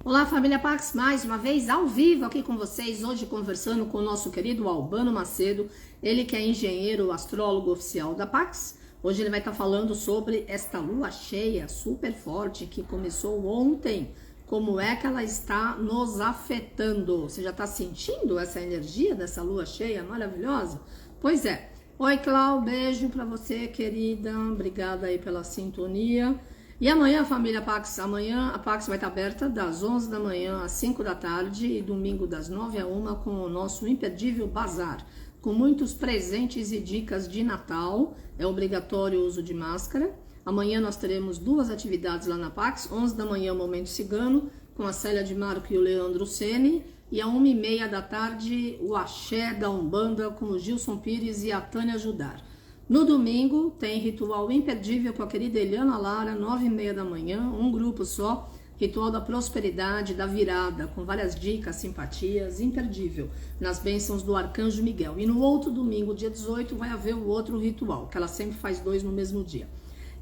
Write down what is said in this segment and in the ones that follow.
Olá, família Pax, mais uma vez ao vivo aqui com vocês, hoje conversando com o nosso querido Albano Macedo, ele que é engenheiro astrólogo oficial da Pax. Hoje ele vai estar falando sobre esta lua cheia super forte que começou ontem, como é que ela está nos afetando. Você já está sentindo essa energia dessa lua cheia maravilhosa? Pois é. Oi, Clau, beijo para você, querida, obrigada aí pela sintonia. E amanhã, família Pax, amanhã a Pax vai estar aberta das 11 da manhã às 5 da tarde e domingo das 9 à 1 com o nosso imperdível bazar, com muitos presentes e dicas de Natal. É obrigatório o uso de máscara. Amanhã nós teremos duas atividades lá na Pax, 11 da manhã o Momento Cigano, com a Célia de Marco e o Leandro Ceni, e às 1h30 da tarde o Axé da Umbanda com o Gilson Pires e a Tânia Judar. No domingo tem ritual imperdível com a querida Eliana Lara, 9h30 da manhã, um grupo só, ritual da prosperidade, da virada, com várias dicas, simpatias, imperdível, nas bênçãos do Arcanjo Miguel. E no outro domingo, dia 18, vai haver o outro ritual, que ela sempre faz dois no mesmo dia.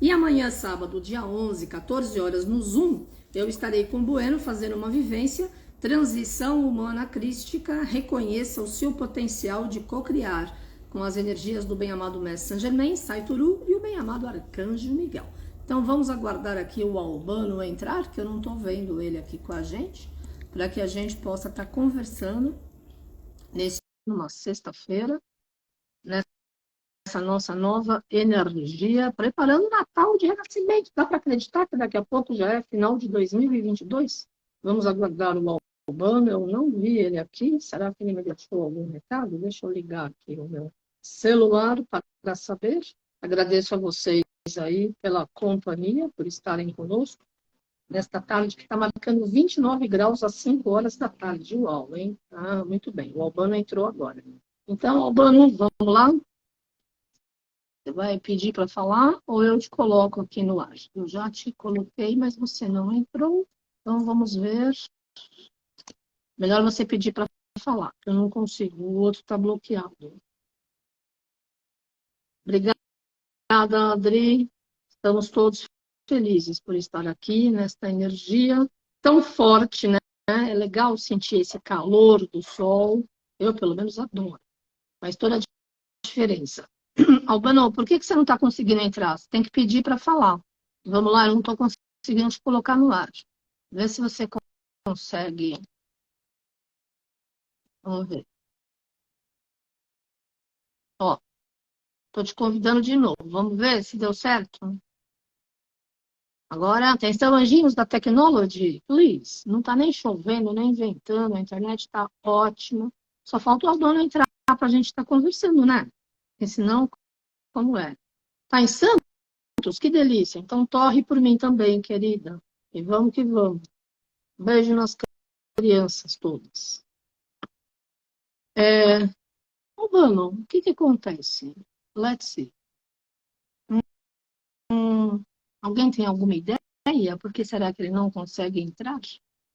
E amanhã, sábado, dia 11, 14 horas, no Zoom, eu estarei com o Bueno fazendo uma vivência, transição humana crística, reconheça o seu potencial de cocriar, com as energias do bem-amado Mestre Saint-Germain, Saituru e o bem-amado Arcanjo Miguel. Então vamos aguardar aqui o Albano entrar, que eu não estou vendo ele aqui com a gente, para que a gente possa estar conversando numa sexta-feira, nessa nossa nova energia, preparando o Natal de Renascimento. Dá para acreditar que daqui a pouco já é final de 2022? Vamos aguardar o Albano, eu não vi ele aqui, será que ele me deixou algum recado? Deixa eu ligar aqui o meu celular para saber. Agradeço a vocês aí pela companhia, por estarem conosco nesta tarde que está marcando 29 graus às 5 horas da tarde. Uau, hein? Ah, muito bem. O Albano entrou agora. Então, Albano, vamos lá. Você vai pedir para falar ou eu te coloco aqui no ar? Eu já te coloquei, mas você não entrou. Então, vamos ver. Melhor você pedir para falar, eu não consigo. O outro está bloqueado. Obrigada, Adri. Estamos todos felizes por estar aqui nesta energia tão forte, né? É legal sentir esse calor do sol. Eu, pelo menos, adoro. Faz toda a diferença. Albano, por que você não está conseguindo entrar? Você tem que pedir para falar. Vamos lá, eu não estou conseguindo te colocar no ar. Vê se você consegue. Vamos ver. Ó, estou te convidando de novo. Vamos ver se deu certo. Agora, atenção, anjinhos da Technology, please. Não está nem chovendo, nem ventando, a internet está ótima. Só falta o Albano entrar para a gente estar conversando, né? Porque senão, como é? Tá em Santos? Que delícia. Então, torre por mim também, querida. E vamos que vamos. Beijo nas crianças todas. Albano, o que acontece? Let's see. Alguém tem alguma ideia? Por que será que ele não consegue entrar?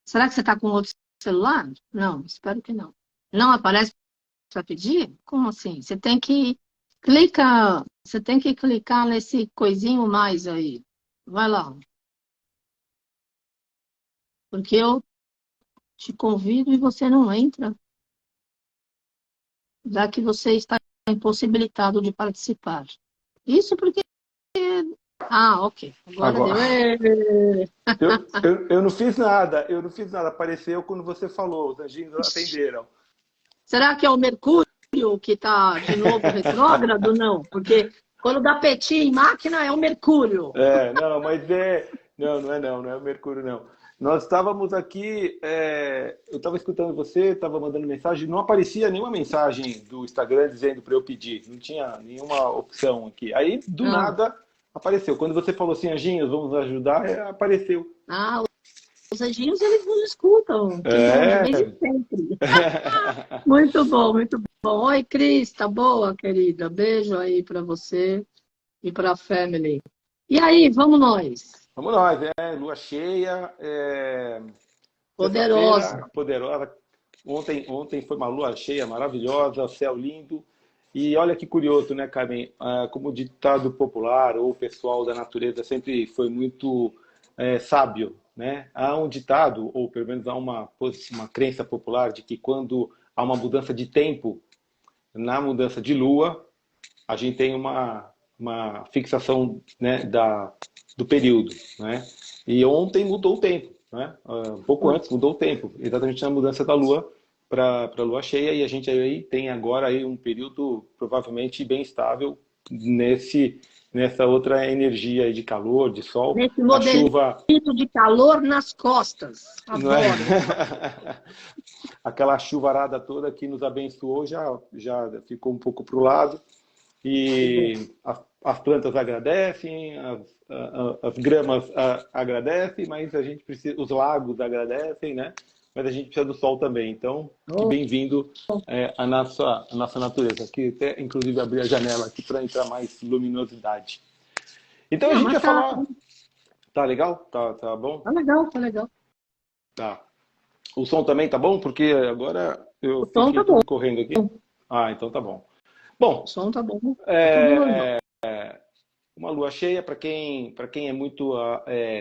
Será que você está com outro celular? Não, espero que não. Não aparece para pedir? Como assim? Você tem que clicar nesse coisinho mais aí. Vai lá. Porque eu te convido e você não entra, já que você está impossibilitado de participar. Isso porque... Ah, ok. Agora deu. Agora, eu não fiz nada, eu não fiz nada. Apareceu quando você falou, os anjinhos atenderam. Será que é o Mercúrio que está de novo retrógrado? Não, porque quando dá peti em máquina é o Mercúrio. Não, mas não é o Mercúrio, não. Nós estávamos aqui, eu estava escutando você, estava mandando mensagem, não aparecia nenhuma mensagem do Instagram dizendo para eu pedir, não tinha nenhuma opção aqui. Aí, do Ah, nada, apareceu. Quando você falou assim, anjinhos, vamos ajudar, apareceu. ah, os anjinhos, eles nos escutam. Que bom, desde É. sempre. Muito bom, muito bom. Oi, Cris, tá boa, querida? Beijo aí para você e para a family. E aí, vamos nós. Vamos nós, lua cheia, Poderosa. sexta-feira, poderosa. Ontem foi uma lua cheia maravilhosa, céu lindo. E olha que curioso, né, Carmen? Como o ditado popular ou o pessoal da natureza sempre foi muito sábio. né? Há um ditado, ou pelo menos há uma crença popular de que quando há uma mudança de tempo, na mudança de lua, a gente tem uma fixação, né, do período, né? E ontem mudou o tempo, né? Um pouco antes mudou o tempo, exatamente na mudança da lua para a lua cheia, e a gente aí tem agora aí um período provavelmente bem estável nessa outra energia aí de calor, de sol, Nesse a chuva, modelito de calor nas costas. não é? Adoro. Aquela chuvarada toda que nos abençoou já ficou um pouco para o lado. E as plantas agradecem, as gramas agradecem, mas a gente precisa, os lagos agradecem, né? Mas a gente precisa do sol também. Então, que bem-vindo à nossa natureza. Aqui até, inclusive, abrir a janela aqui para entrar mais luminosidade. Então, a gente vai falar... Tá legal? Tá bom? Tá legal, tá legal. Tá. O som também tá bom? Porque agora eu som fiquei tá bom. correndo aqui. Ah, então tá bom. Bom, O som tá bom. Uma lua cheia, para quem é muito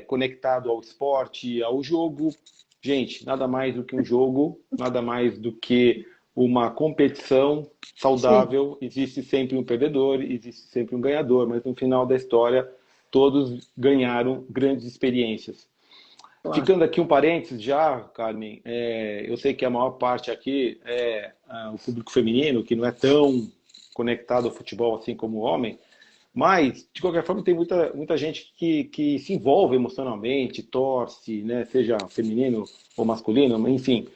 conectado ao esporte, ao jogo, gente, nada mais do que um jogo, nada mais do que uma competição saudável. Sim. Existe sempre um perdedor, existe sempre um ganhador, mas no final da história, todos ganharam grandes experiências. Claro. Ficando aqui um parênteses já, Carmen, eu sei que a maior parte aqui é o público feminino, que não é tão conectado ao futebol assim como o homem, mas, de qualquer forma, tem muita gente que se envolve emocionalmente, torce, né, seja feminino ou masculino, enfim.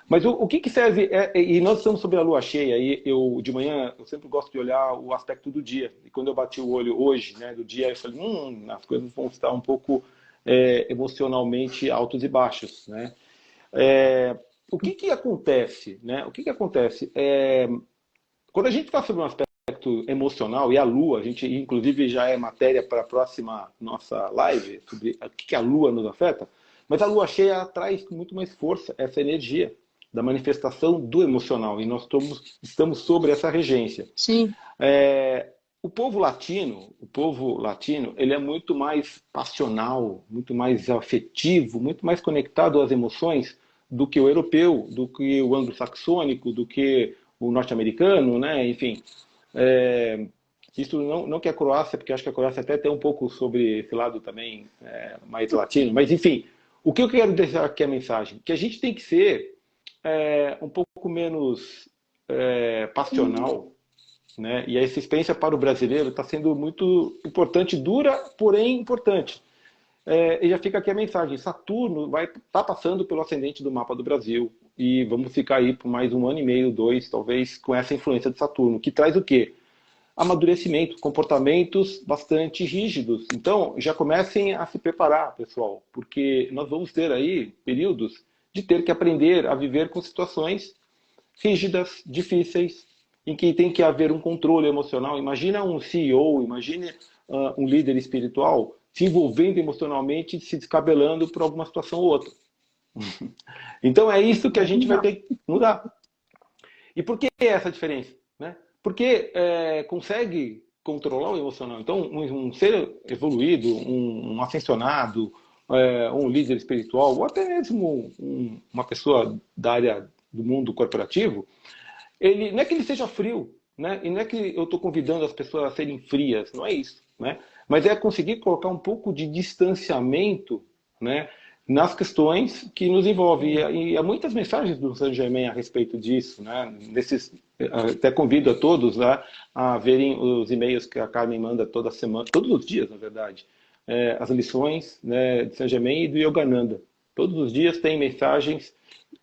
Mas o que serve, e nós estamos sobre a lua cheia, e de manhã, eu sempre gosto de olhar o aspecto do dia, e quando eu bati o olho hoje, né, do dia, eu falei, as coisas vão estar um pouco emocionalmente altos e baixos, né? O que acontece, né? O que acontece? Quando a gente fala sobre um aspecto emocional, e a Lua, a gente inclusive já é matéria para a próxima nossa live, sobre o que a Lua nos afeta, mas a Lua cheia traz com muito mais força essa energia da manifestação do emocional, e nós estamos sobre essa regência. Sim. O povo latino, ele é muito mais passional, muito mais afetivo, muito mais conectado às emoções do que o europeu, do que o anglo-saxônico, do que o norte-americano, né? Enfim. Isso não que a Croácia, porque acho que a Croácia até tem um pouco sobre esse lado também mais latino, mas enfim, o que eu quero deixar aqui a mensagem? Que a gente tem que ser um pouco menos passional, né? E a existência para o brasileiro está sendo muito importante, dura, porém importante. E já fica aqui a mensagem, Saturno vai estar passando pelo ascendente do mapa do Brasil, e vamos ficar aí por mais 1 ano e meio, 2, talvez, com essa influência de Saturno, que traz o quê? Amadurecimento, comportamentos bastante rígidos. Então, já comecem a se preparar, pessoal, porque nós vamos ter aí períodos de ter que aprender a viver com situações rígidas, difíceis, em que tem que haver um controle emocional. Imagina um CEO, imagine um líder espiritual se envolvendo emocionalmente e se descabelando por alguma situação ou outra. Então é isso que a gente vai ter que mudar. E por que essa diferença? Né? Porque consegue controlar o emocional. Então um ser evoluído, um ascensionado, um líder espiritual, ou até mesmo uma pessoa da área do mundo corporativo, ele não é que ele seja frio, né? E não é que eu estou convidando as pessoas a serem frias, não é isso, né? Mas é conseguir colocar um pouco de distanciamento, né, nas questões que nos envolvem. E há muitas mensagens do Saint Germain a respeito disso, né? Até convido a todos a verem os e-mails que a Carmen manda toda semana, todos os dias, na verdade, as lições, né, de Saint Germain e do Yogananda. Todos os dias tem mensagens,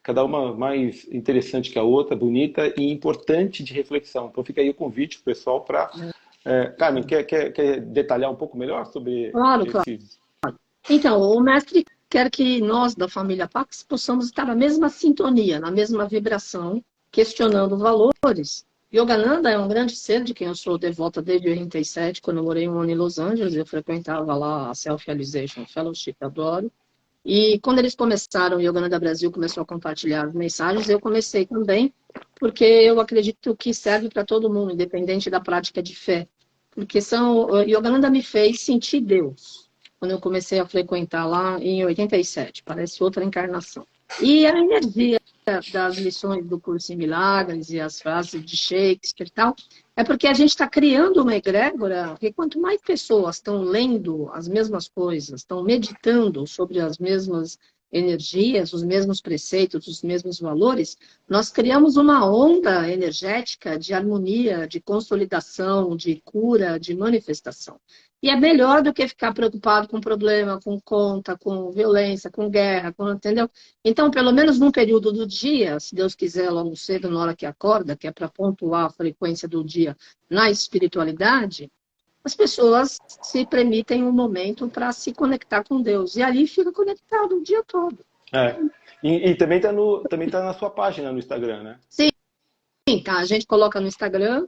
cada uma mais interessante que a outra, bonita e importante de reflexão. Então fica aí o convite para o pessoal para... Carmen, quer detalhar um pouco melhor sobre esses... Claro. Então, o mestre quer que nós, da família Pax, possamos estar na mesma sintonia, na mesma vibração, questionando valores. Yogananda é um grande ser de quem eu sou devota desde 87, quando eu morei 1 ano em Los Angeles, eu frequentava lá a Self-Realization Fellowship, adoro. E quando eles começaram, o Yogananda Brasil começou a compartilhar mensagens, eu comecei também, porque eu acredito que serve para todo mundo, independente da prática de fé. Porque Yogananda me fez sentir Deus. quando eu comecei a frequentar lá em 87, parece outra encarnação. E a energia das lições do Curso em Milagres e as frases de Shakespeare e tal, é porque a gente está criando uma egrégora, porque quanto mais pessoas estão lendo as mesmas coisas, estão meditando sobre as mesmas energias, os mesmos preceitos, os mesmos valores, nós criamos uma onda energética de harmonia, de consolidação, de cura, de manifestação. E é melhor do que ficar preocupado com problema, com conta, com violência, com guerra, entendeu? Então, pelo menos num período do dia, se Deus quiser, logo cedo, na hora que acorda, que é para pontuar a frequência do dia na espiritualidade, as pessoas se permitem um momento para se conectar com Deus. E ali fica conectado o dia todo. É. E também também tá na sua página no Instagram, né? Sim, tá. A gente coloca no Instagram,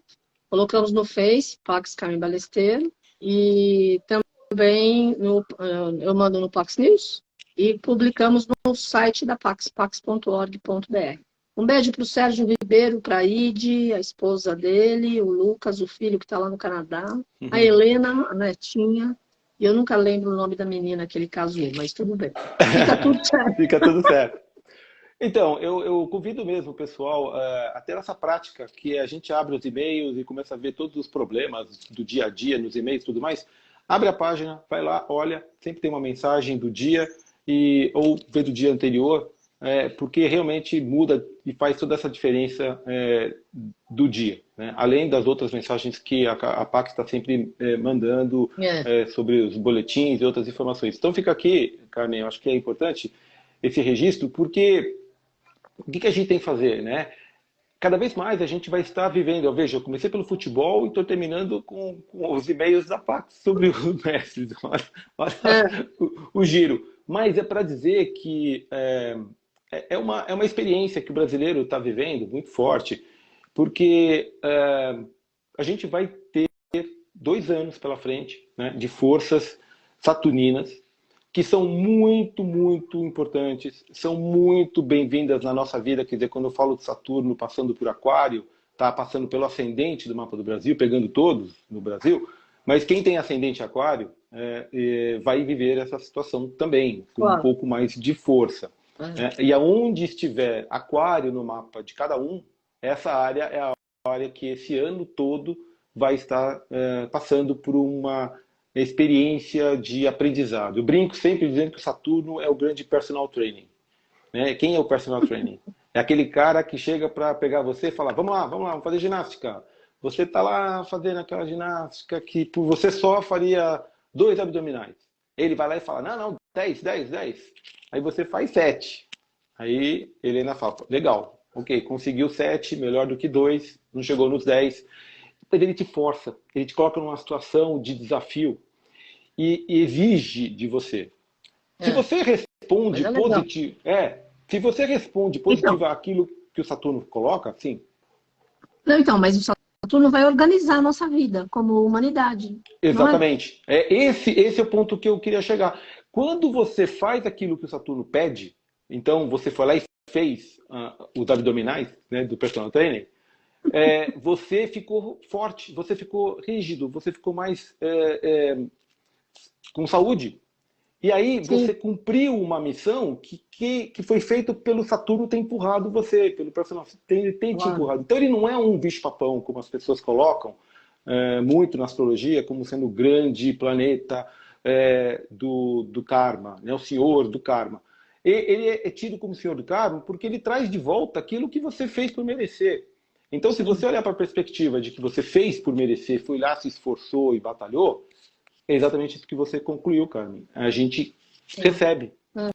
colocamos no Face, Pax Carmen Balesteiro, e também eu mando no Pax News e publicamos no site da Pax, pax.org.br. Um beijo para o Sérgio Ribeiro, para a Ide, a esposa dele, o Lucas, o filho que está lá no Canadá, a Helena, a netinha, e eu nunca lembro o nome da menina que ele casou, mas tudo bem. Fica tudo certo. Fica tudo certo. Então, eu convido mesmo o pessoal a ter essa prática, que a gente abre os e-mails e começa a ver todos os problemas do dia a dia, nos e-mails e tudo mais. Abre a página, vai lá, olha, sempre tem uma mensagem do dia, ou vê do dia anterior, porque realmente muda e faz toda essa diferença do dia, né? Além das outras mensagens que a Pax está sempre mandando sobre os boletins e outras informações. Então fica aqui, Carmen, eu acho que é importante esse registro, porque o que a gente tem que fazer, né? Cada vez mais a gente vai estar vivendo. Eu comecei pelo futebol e estou terminando com os e-mails da Pax sobre os mestres. Olha o giro. Mas é para dizer que é uma experiência que o brasileiro está vivendo muito forte, porque a gente vai ter 2 anos pela frente, né, de forças saturninas, que são muito, muito importantes, são muito bem-vindas na nossa vida. Quer dizer, quando eu falo de Saturno passando por Aquário, tá passando pelo ascendente do mapa do Brasil, pegando todos no Brasil, mas quem tem ascendente Aquário vai viver essa situação também, com um pouco mais de força. E aonde estiver Aquário no mapa de cada um, essa área é a área que esse ano todo vai estar passando por uma experiência de aprendizado. Eu brinco sempre dizendo que o Saturno é o grande personal training, né? Quem é o personal training? É aquele cara que chega para pegar você e falar, vamos lá, vamos fazer ginástica. Você está lá fazendo aquela ginástica que por você só faria 2 abdominais. Ele vai lá e fala, não, 10. Aí você faz 7. Aí ele ainda fala, legal, ok, conseguiu 7, melhor do que 2, não chegou nos 10. Mas ele te força, ele te coloca numa situação de desafio e exige de você. Se você responde positivo, se você responde positivo àquilo que o Saturno coloca, sim. Não, então, mas o Saturno vai organizar a nossa vida como humanidade. Exatamente. Esse é o ponto que eu queria chegar. Quando você faz aquilo que o Saturno pede, então você foi lá e fez os abdominais, né, do personal trainer, você ficou forte, você ficou rígido, você ficou mais com saúde. E aí você cumpriu uma missão que foi feita pelo Saturno ter empurrado você, pelo personal ter te empurrado. Então ele não é um bicho-papão, como as pessoas colocam muito na astrologia, como sendo o grande planeta do karma, né? O senhor do karma. Ele é tido como senhor do karma porque ele traz de volta aquilo que você fez por merecer. Então, se você olhar para a perspectiva de que você fez por merecer, foi lá, se esforçou e batalhou, é exatamente isso que você concluiu, Carmen. A gente recebe,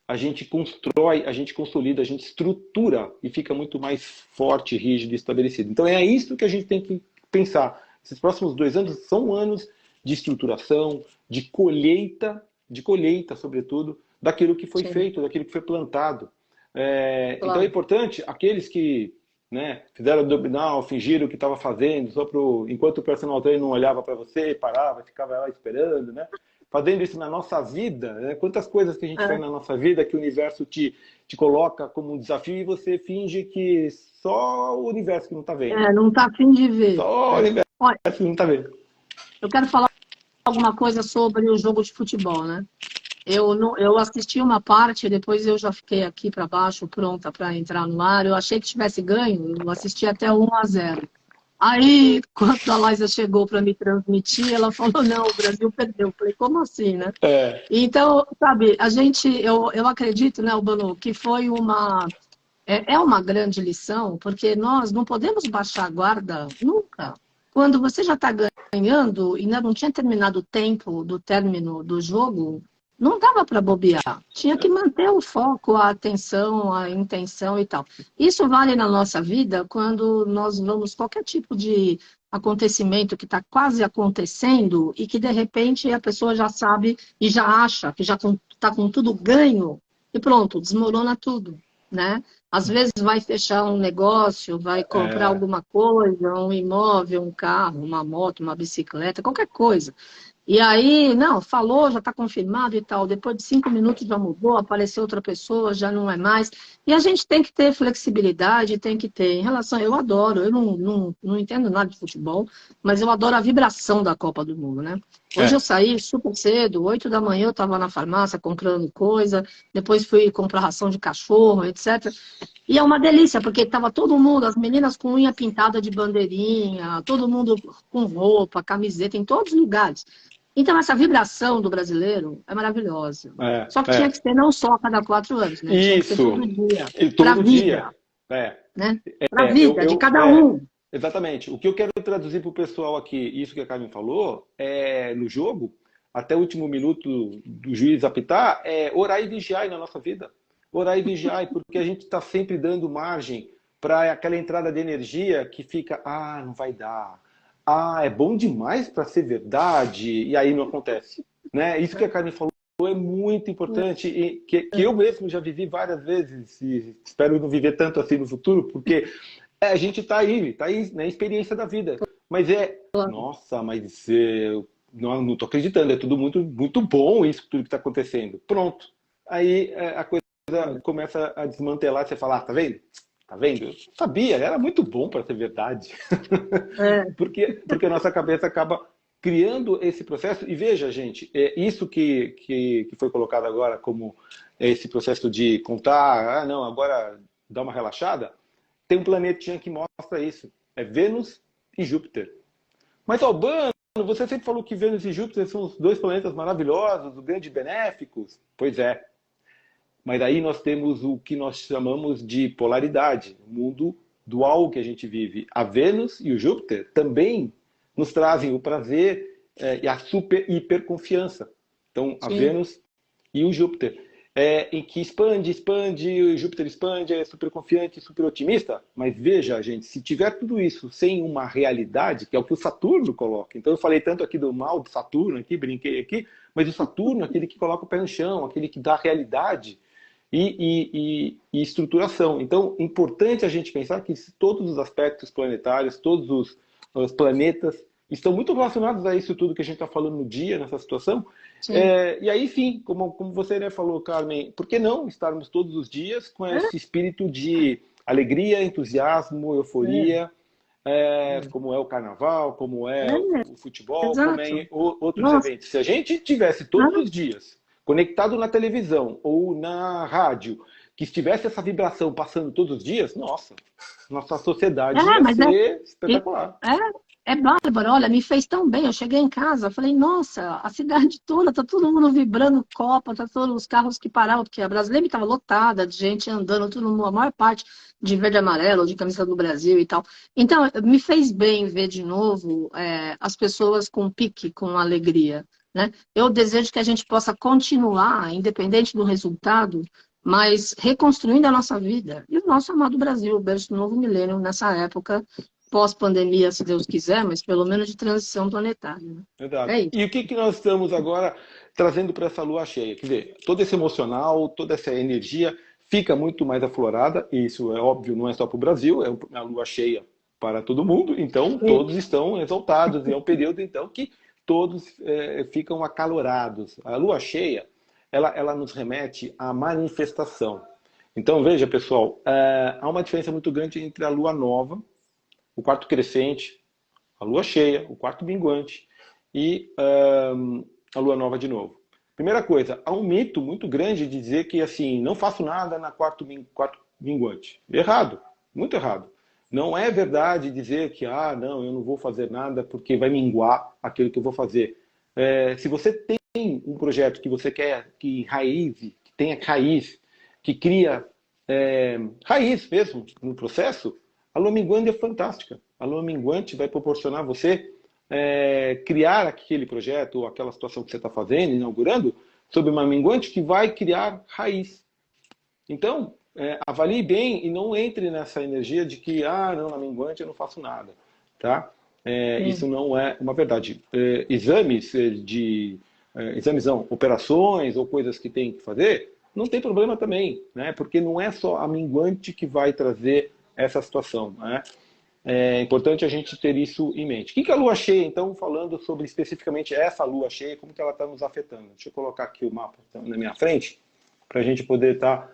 a gente constrói, a gente consolida, a gente estrutura e fica muito mais forte, rígido e estabelecido. Então é isso que a gente tem que pensar. Esses próximos 2 anos são anos de estruturação, de colheita sobretudo, daquilo que foi feito, daquilo que foi plantado. Então é importante, aqueles que fizeram abdominal, fingiram que estava fazendo, enquanto o personal trainer não olhava para você, parava, ficava lá esperando, né? Fazendo isso na nossa vida, né? Quantas coisas que a gente faz na nossa vida que o universo te coloca como um desafio e você finge que só o universo que não está vendo. Não está a fim de ver. Só o universo que não está vendo. Eu quero falar alguma coisa sobre o jogo de futebol, né? Eu assisti uma parte, depois eu já fiquei aqui para baixo, pronta para entrar no ar. Eu achei que tivesse ganho, eu assisti até 1-0. Aí, quando a Laisa chegou para me transmitir, ela falou, não, o Brasil perdeu. Eu falei, como assim, né? É, Então, sabe, eu acredito, né, Albano, que foi é uma grande lição, porque nós não podemos baixar a guarda nunca. Quando você já está ganhando e ainda não tinha terminado o tempo do término do jogo, não dava para bobear. Tinha que manter o foco, a atenção, a intenção e tal. Isso vale na nossa vida quando nós vamos qualquer tipo de acontecimento que está quase acontecendo e que de repente a pessoa já sabe e já acha que já está com tudo ganho e pronto, desmorona tudo, né? Às vezes vai fechar um negócio, vai comprar é, alguma coisa, um imóvel, um carro, uma moto, uma bicicleta, qualquer coisa. E aí, não, falou, já está confirmado e tal. Depois de 5 minutos já mudou, apareceu outra pessoa, já não é mais. E a gente tem que ter flexibilidade, tem que ter. Em relação, eu adoro, eu não entendo nada de futebol, mas eu adoro a vibração da Copa do Mundo, né? Hoje eu é, saí super cedo, 8 da manhã eu estava na farmácia comprando coisa, depois fui comprar ração de cachorro, etc. E é uma delícia, porque estava todo mundo, as meninas com unha pintada de bandeirinha, todo mundo com roupa, camiseta, em todos os lugares. Então, essa vibração do brasileiro é maravilhosa. é, Só que tinha é. que ser não só a cada 4 anos, né? Tinha que ser Isso, todo dia, e para a todo dia. vida, É, né? Para a é, vida de cada um. exatamente. O que eu quero traduzir para o pessoal aqui, isso que a Carmen falou, é no jogo, até o último minuto do juiz apitar, é orar e vigiar na nossa vida. Orar e vigiar, porque a gente está sempre dando margem para aquela entrada de energia que fica, ah, não vai dar. Ah, é bom demais para ser verdade, e aí não acontece. Né? Isso que a Carmen falou é muito importante e que eu mesmo já vivi várias vezes e espero não viver tanto assim no futuro, porque a gente está aí na experiência da vida. Mas nossa, mas não estou acreditando, é tudo muito, muito bom isso, tudo que está acontecendo. Pronto. Aí a coisa começa a desmantelar, você fala, ah, tá vendo? Tá vendo? Eu sabia, era muito bom para ser verdade. É, Porque a nossa cabeça acaba criando esse processo. E veja, gente, isso que foi colocado agora como esse processo de contar, ah, não, agora dá uma relaxada, tem um planetinha que mostra isso. É Vênus e Júpiter. Mas, Albano, você sempre falou que Vênus e Júpiter são os dois planetas maravilhosos, os grandes benéficos. Pois é. Mas aí nós temos o que nós chamamos de polaridade, o mundo dual que a gente vive. A Vênus e o Júpiter também nos trazem o prazer e a super hiperconfiança. Então, a sim. Vênus e o Júpiter, em que expande, o Júpiter expande, é super confiante, super otimista. Mas veja, gente, se tiver tudo isso sem uma realidade, que é o que o Saturno coloca. Então, eu falei tanto aqui do mal de Saturno, aqui, brinquei aqui, mas o Saturno é aquele que coloca o pé no chão, aquele que dá realidade e estruturação. Então, é importante a gente pensar que todos os aspectos planetários, todos os planetas, estão muito relacionados a isso tudo que a gente está falando no dia, nessa situação. Sim. E aí sim, como você, né, falou, Carmen, por que não estarmos todos os dias com É, esse espírito de alegria, entusiasmo, é, euforia, como é o carnaval, como é é, o futebol, como é exato. outros Nossa, eventos. Se a gente tivesse todos os dias conectado na televisão ou na rádio, que estivesse essa vibração passando todos os dias, nossa sociedade ia mas ser E- espetacular. é bárbaro, olha, me fez tão bem. Eu cheguei em casa, falei, nossa, a cidade toda, tá todo mundo vibrando Copa, tá todos os carros que paravam, porque a Brasileira estava lotada de gente andando, todo mundo, a maior parte de verde e amarelo, de camisa do Brasil e tal. Então, me fez bem ver de novo as pessoas com pique, com alegria, né? Eu desejo que a gente possa continuar, independente do resultado, mas reconstruindo a nossa vida. E o nosso amado Brasil, o berço do novo milênio, nessa época pós-pandemia, se Deus quiser, mas pelo menos de transição planetária, né? É Exato. isso. E o que nós estamos agora trazendo para essa lua cheia? Quer dizer, todo esse emocional, toda essa energia fica muito mais aflorada, e isso é óbvio, não é só para o Brasil, é uma lua cheia para todo mundo, então todos estão exaltados, e é um período então que todos ficam acalorados. A lua cheia, ela nos remete à manifestação. Então veja, pessoal, há uma diferença muito grande entre a lua nova, o quarto crescente, a lua cheia, o quarto minguante, e a lua nova de novo. Primeira coisa, há um mito muito grande de dizer que assim, não faço nada na quarto minguante. Errado, muito errado. Não é verdade dizer que, não, eu não vou fazer nada porque vai minguar aquilo que eu vou fazer. Se você tem um projeto que você quer que raize, que tenha raiz, que cria raiz mesmo no processo, a lua minguante é fantástica. A lua minguante vai proporcionar a você criar aquele projeto ou aquela situação que você está fazendo, inaugurando, sob uma minguante que vai criar raiz. Então, avalie bem e não entre nessa energia de que, não, na minguante eu não faço nada. Tá? Isso não é uma verdade. Exames não, operações ou coisas que tem que fazer, não tem problema também, né? Porque não é só a minguante que vai trazer essa situação. Né? É importante a gente ter isso em mente. O que é a lua cheia, então, falando sobre especificamente essa lua cheia, como que ela está nos afetando? Deixa eu colocar aqui o mapa na minha frente, para a gente poder estar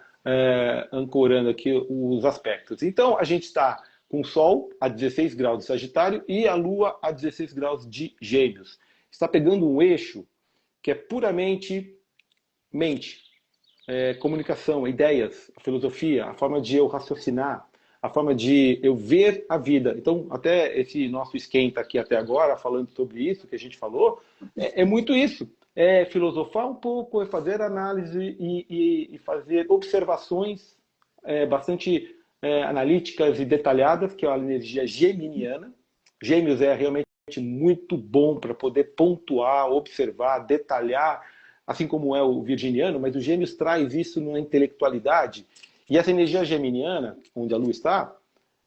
ancorando aqui os aspectos. Então, a gente está com o Sol a 16 graus de Sagitário e a Lua a 16 graus de Gêmeos. Está pegando um eixo que é puramente mente, comunicação, ideias, a filosofia, a forma de eu raciocinar, a forma de eu ver a vida. Então, até esse nosso esquenta aqui até agora, falando sobre isso que a gente falou, é muito isso. É filosofar um pouco, é fazer análise e fazer observações bastante analíticas e detalhadas, que é a energia geminiana. Gêmeos é realmente muito bom para poder pontuar, observar, detalhar, assim como é o virginiano, mas o Gêmeos traz isso na intelectualidade. E essa energia geminiana, onde a Lua está,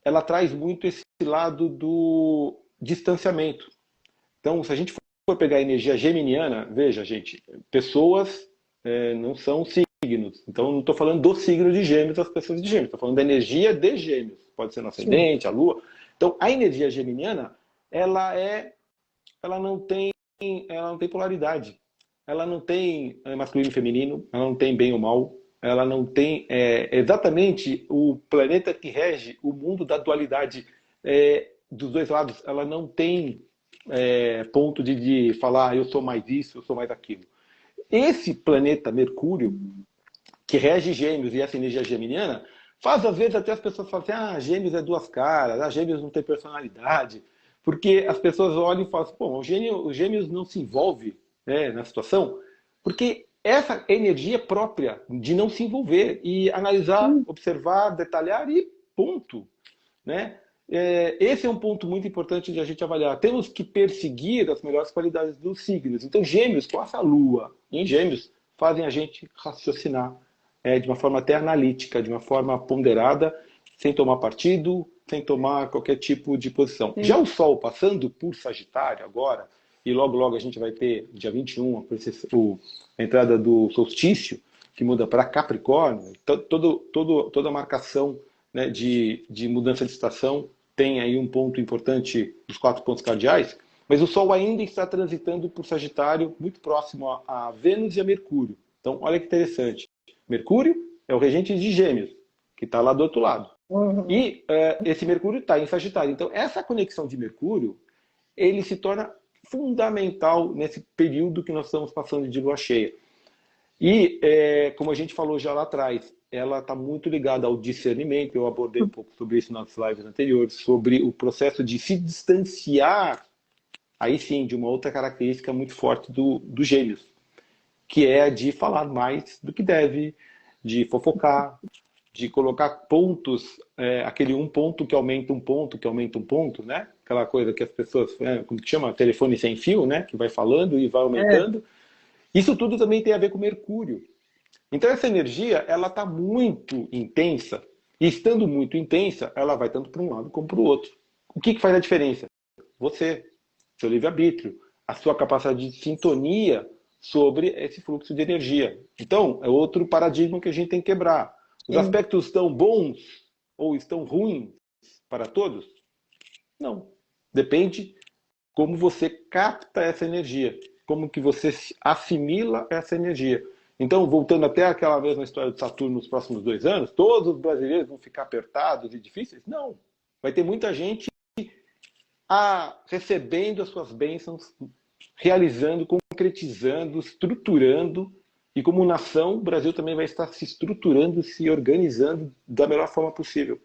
ela traz muito esse lado do distanciamento. Então, se a gente for pegar a energia geminiana, veja, gente, pessoas não são signos. Então, não estou falando do signo de Gêmeos, das pessoas de Gêmeos. Estou falando da energia de Gêmeos. Pode ser no ascendente, a Lua. Então, a energia geminiana, ela não tem polaridade. Ela não tem masculino e feminino, ela não tem bem ou mal, ela não tem exatamente o planeta que rege o mundo da dualidade dos dois lados. Ela não tem ponto de falar eu sou mais isso, eu sou mais aquilo. Esse planeta Mercúrio, que rege Gêmeos e essa energia geminiana, faz às vezes até as pessoas falarem assim, Gêmeos é duas caras, Gêmeos não tem personalidade, porque as pessoas olham e falam assim, o Gêmeos não se envolve na situação, porque essa energia própria de não se envolver e analisar, observar, detalhar e ponto. Né? Esse é um ponto muito importante de a gente avaliar. Temos que perseguir as melhores qualidades dos signos. Então, Gêmeos, com essa Lua em Gêmeos, fazem a gente raciocinar de uma forma até analítica, de uma forma ponderada, sem tomar partido, sem tomar qualquer tipo de posição. Já o Sol passando por Sagitário agora, e logo logo a gente vai ter, dia 21, a entrada do solstício, que muda para Capricórnio, toda a marcação de mudança de estação tem aí um ponto importante dos 4 pontos cardeais, mas o Sol ainda está transitando por Sagitário, muito próximo a Vênus e a Mercúrio. Então, olha que interessante. Mercúrio é o regente de Gêmeos, que está lá do outro lado. E esse Mercúrio está em Sagitário. Então, essa conexão de Mercúrio, ele se torna fundamental nesse período que nós estamos passando de lua cheia. E, como a gente falou já lá atrás, ela está muito ligada ao discernimento. Eu abordei um pouco sobre isso nas lives anteriores, sobre o processo de se distanciar, aí sim, de uma outra característica muito forte do Gêmeos, que é de falar mais do que deve, de fofocar, de colocar pontos, aquele um ponto que aumenta um ponto, que aumenta um ponto, né? Aquela coisa que as pessoas, como que chama? Telefone sem fio, né? Que vai falando e vai aumentando. Isso tudo também tem a ver com Mercúrio. Então essa energia, ela está muito intensa, e estando muito intensa, ela vai tanto para um lado como para o outro. O que faz a diferença? Você, seu livre-arbítrio, a sua capacidade de sintonia sobre esse fluxo de energia. Então, é outro paradigma que a gente tem que quebrar. Os aspectos estão bons ou estão ruins para todos? Não. Depende como você capta essa energia, como que você assimila essa energia. Então, voltando até aquela mesma história de Saturno nos próximos 2 anos, todos os brasileiros vão ficar apertados e difíceis? Não. Vai ter muita gente recebendo as suas bênçãos realizando, concretizando, estruturando, e como nação, o Brasil também vai estar se estruturando, se organizando da melhor forma possível,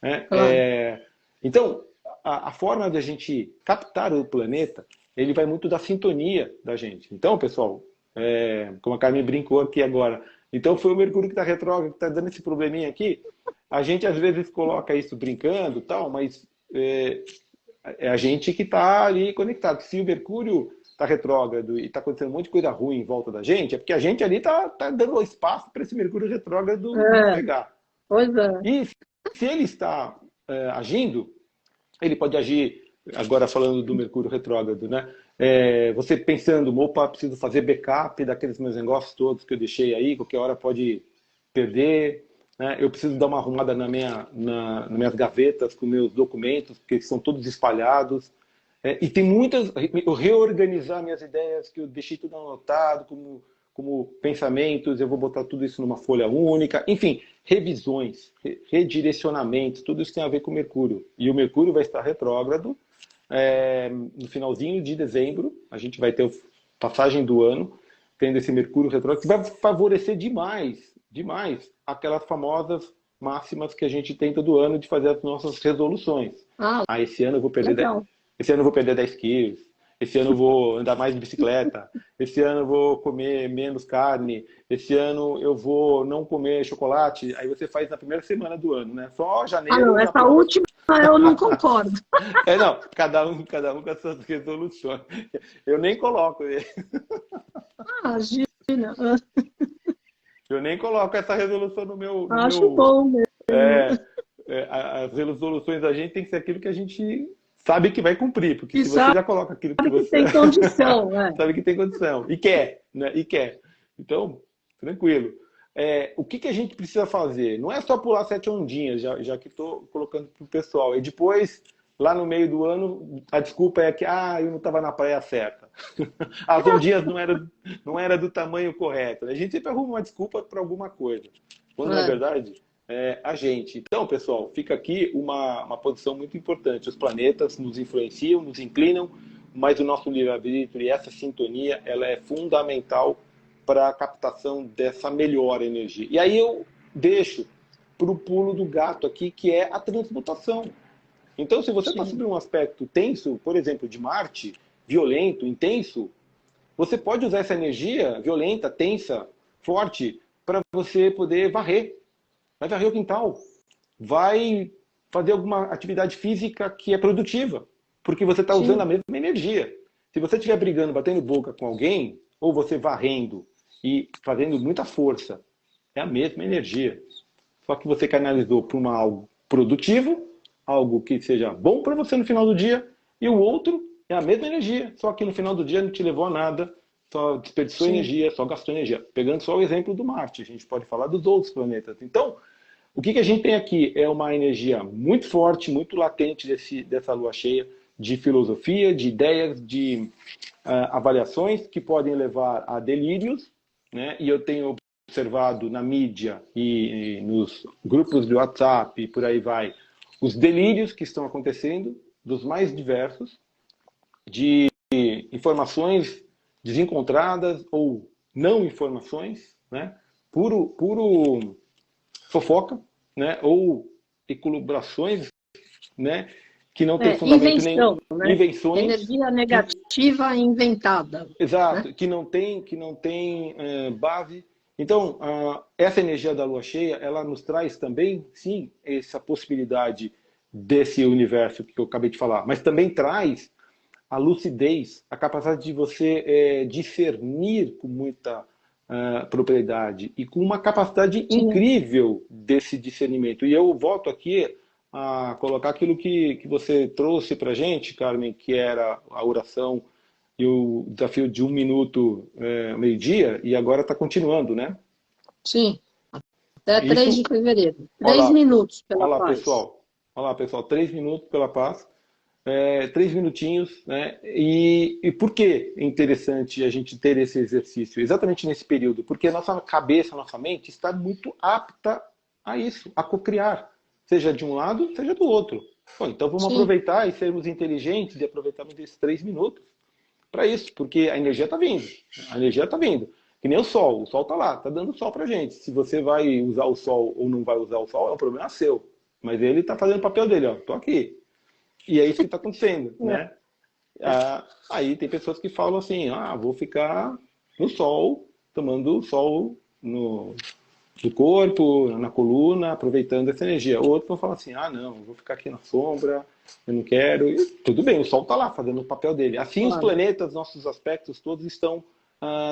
né? Claro. Então, a forma de a gente captar o planeta, ele vai muito da sintonia da gente. Então, pessoal, como a Carmen brincou aqui agora, então foi o Mercúrio que está retrógrado, que está dando esse probleminha aqui. A gente às vezes coloca isso brincando, tal, mas é a gente que está ali conectado. Se o Mercúrio está retrógrado e está acontecendo um monte de coisa ruim em volta da gente, é porque a gente ali está dando espaço para esse Mercúrio retrógrado nos É, pegar. pois é. E se ele está agindo, ele pode agir, agora falando do Mercúrio retrógrado, né? Você pensando, opa, preciso fazer backup daqueles meus negócios todos que eu deixei aí, qualquer hora pode perder, né? Eu preciso dar uma arrumada nas minhas gavetas com meus documentos, porque eles são todos espalhados. E tem muitas, eu reorganizar minhas ideias que eu deixei tudo anotado, como pensamentos, eu vou botar tudo isso numa folha única, enfim, revisões, redirecionamentos, tudo isso tem a ver com o Mercúrio. E o Mercúrio vai estar retrógrado no finalzinho de dezembro, a gente vai ter a passagem do ano, tendo esse Mercúrio retrógrado, que vai favorecer demais, demais, aquelas famosas máximas que a gente tem todo ano de fazer as nossas resoluções. Ah, Esse ano eu vou perder legal. esse ano eu vou perder 10 quilos. Esse ano eu vou andar mais de bicicleta. Esse ano eu vou comer menos carne. Esse ano eu vou não comer chocolate. Aí você faz na primeira semana do ano, né? Só Ah, janeiro. não, essa última eu não concordo. Não, cada um com as suas resoluções. Eu nem coloco. Ah, imagina. Eu nem coloco essa resolução no meu. Acho bom mesmo. As resoluções da gente tem que ser aquilo que a gente sabe que vai cumprir, porque E se você sabe já coloca aquilo que que você tem condição, né? sabe que tem condição e quer, né? E quer. Então, tranquilo. O que a gente precisa fazer? Não é só pular 7 ondinhas, já que estou colocando para o pessoal. E depois, lá no meio do ano, a desculpa é que eu não estava na praia certa. As ondinhas não era do tamanho correto. A gente sempre arruma uma desculpa para alguma coisa. Quando, na verdade, a gente. Então, pessoal, fica aqui uma posição muito importante. Os planetas nos influenciam, nos inclinam, mas o nosso livre-arbítrio e essa sintonia, ela é fundamental para a captação dessa melhor energia. E aí eu deixo para o pulo do gato aqui, que é a transmutação. Então, se você está sobre um aspecto tenso, por exemplo, de Marte, violento, intenso, você pode usar essa energia violenta, tensa, forte, para você poder varrer. Vai varrer o quintal. Vai fazer alguma atividade física que é produtiva, porque você está usando a mesma energia. Se você estiver brigando, batendo boca com alguém, ou você varrendo e fazendo muita força, é a mesma energia. Só que você canalizou para algo produtivo, algo que seja bom para você no final do dia, e o outro é a mesma energia, só que no final do dia não te levou a nada, só desperdiçou energia, só gastou energia. Pegando só o exemplo do Marte, a gente pode falar dos outros planetas. Então, o que a gente tem aqui é uma energia muito forte, muito latente dessa lua cheia, de filosofia, de ideias, de avaliações que podem levar a delírios, né? E eu tenho observado na mídia e nos grupos de WhatsApp e por aí vai, os delírios que estão acontecendo, dos mais diversos, de informações desencontradas ou não informações, né? Puro fofoca, né? Ou equilibrações, né? Que não tem fundamento Invenção, nenhum, né? invenções. Energia negativa inventada. Exato, Né? que não tem base. Então, essa energia da lua cheia, ela nos traz também, sim, essa possibilidade desse universo que eu acabei de falar, mas também traz a lucidez, a capacidade de você discernir com muita propriedade e com uma capacidade incrível desse discernimento. E eu volto aqui a colocar aquilo que você trouxe para a gente, Carmen, que era a oração e o desafio de 1 minuto, meio-dia, e agora está continuando, né? Sim, até 3 de fevereiro. Olha 3 lá, minutos olha pela lá, paz. pessoal. Olha lá, pessoal, 3 minutos pela paz. 3 minutinhos, né? E por que é interessante a gente ter esse exercício exatamente nesse período? Porque a nossa cabeça, a nossa mente está muito apta a isso, a cocriar, seja de um lado, seja do outro. Bom, então vamos aproveitar e sermos inteligentes e aproveitarmos esses 3 minutos para isso, porque a energia está vindo. A energia está vindo. Que nem o sol está lá, está dando sol para gente. Se você vai usar o sol ou não vai usar o sol, é um problema seu. Mas ele está fazendo o papel dele, ó, tô aqui. E é isso que está acontecendo, né? Aí tem pessoas que falam assim, vou ficar no sol, tomando sol no corpo, na coluna, aproveitando essa energia. Outros vão falar assim, não, vou ficar aqui na sombra, eu não quero. E tudo bem, o sol está lá, fazendo o papel dele. Assim os planetas, nossos aspectos todos estão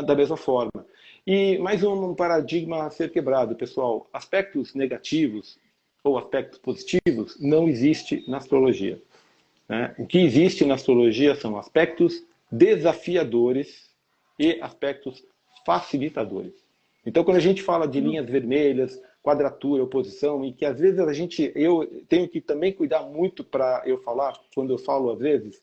da mesma forma. E mais um paradigma a ser quebrado, pessoal. Aspectos negativos ou aspectos positivos não existe na astrologia. Né? O que existe na astrologia são aspectos desafiadores e aspectos facilitadores. Então, quando a gente fala de linhas vermelhas, quadratura, oposição, e que às vezes eu tenho que também cuidar muito para eu falar, quando eu falo às vezes,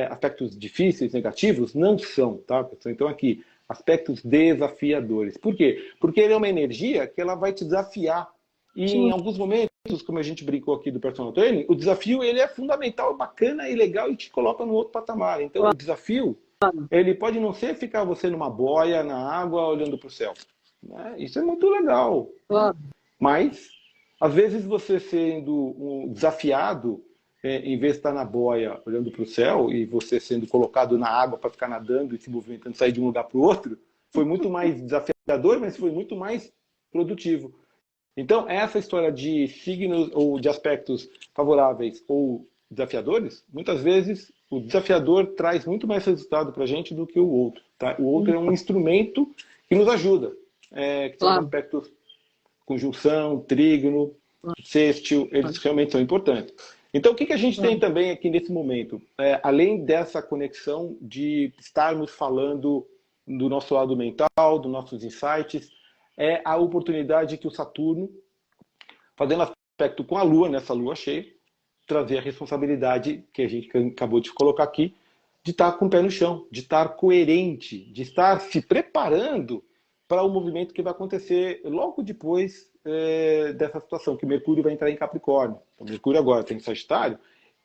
aspectos difíceis, negativos, não são, tá, pessoal? Então aqui, aspectos desafiadores. Por quê? Porque ele é uma energia que ela vai te desafiar. E em alguns momentos, como a gente brincou aqui do personal training, o desafio ele é fundamental, bacana e legal e te coloca no outro patamar. Então o desafio, ele pode não ser ficar você numa boia, na água, olhando para o céu. Né? Isso é muito legal. Mas, às vezes você sendo desafiado, em vez de estar na boia olhando para o céu e você sendo colocado na água para ficar nadando e se movimentando, sair de um lugar para o outro, foi muito mais desafiador, mas foi muito mais produtivo. Então, essa história de signos ou de aspectos favoráveis ou desafiadores, muitas vezes o desafiador traz muito mais resultado para a gente do que o outro. Tá? O outro é um instrumento que nos ajuda, que são os aspectos conjunção, trígono, sextil, eles realmente são importantes. Então, o que a gente tem também aqui nesse momento? Além dessa conexão de estarmos falando do nosso lado mental, dos nossos insights, é a oportunidade que o Saturno, fazendo aspecto com a Lua, nessa Lua cheia, trazer a responsabilidade que a gente acabou de colocar aqui, de estar com o pé no chão, de estar coerente, de estar se preparando para o movimento que vai acontecer logo depois dessa situação, que o Mercúrio vai entrar em Capricórnio. O Mercúrio agora tem Sagitário.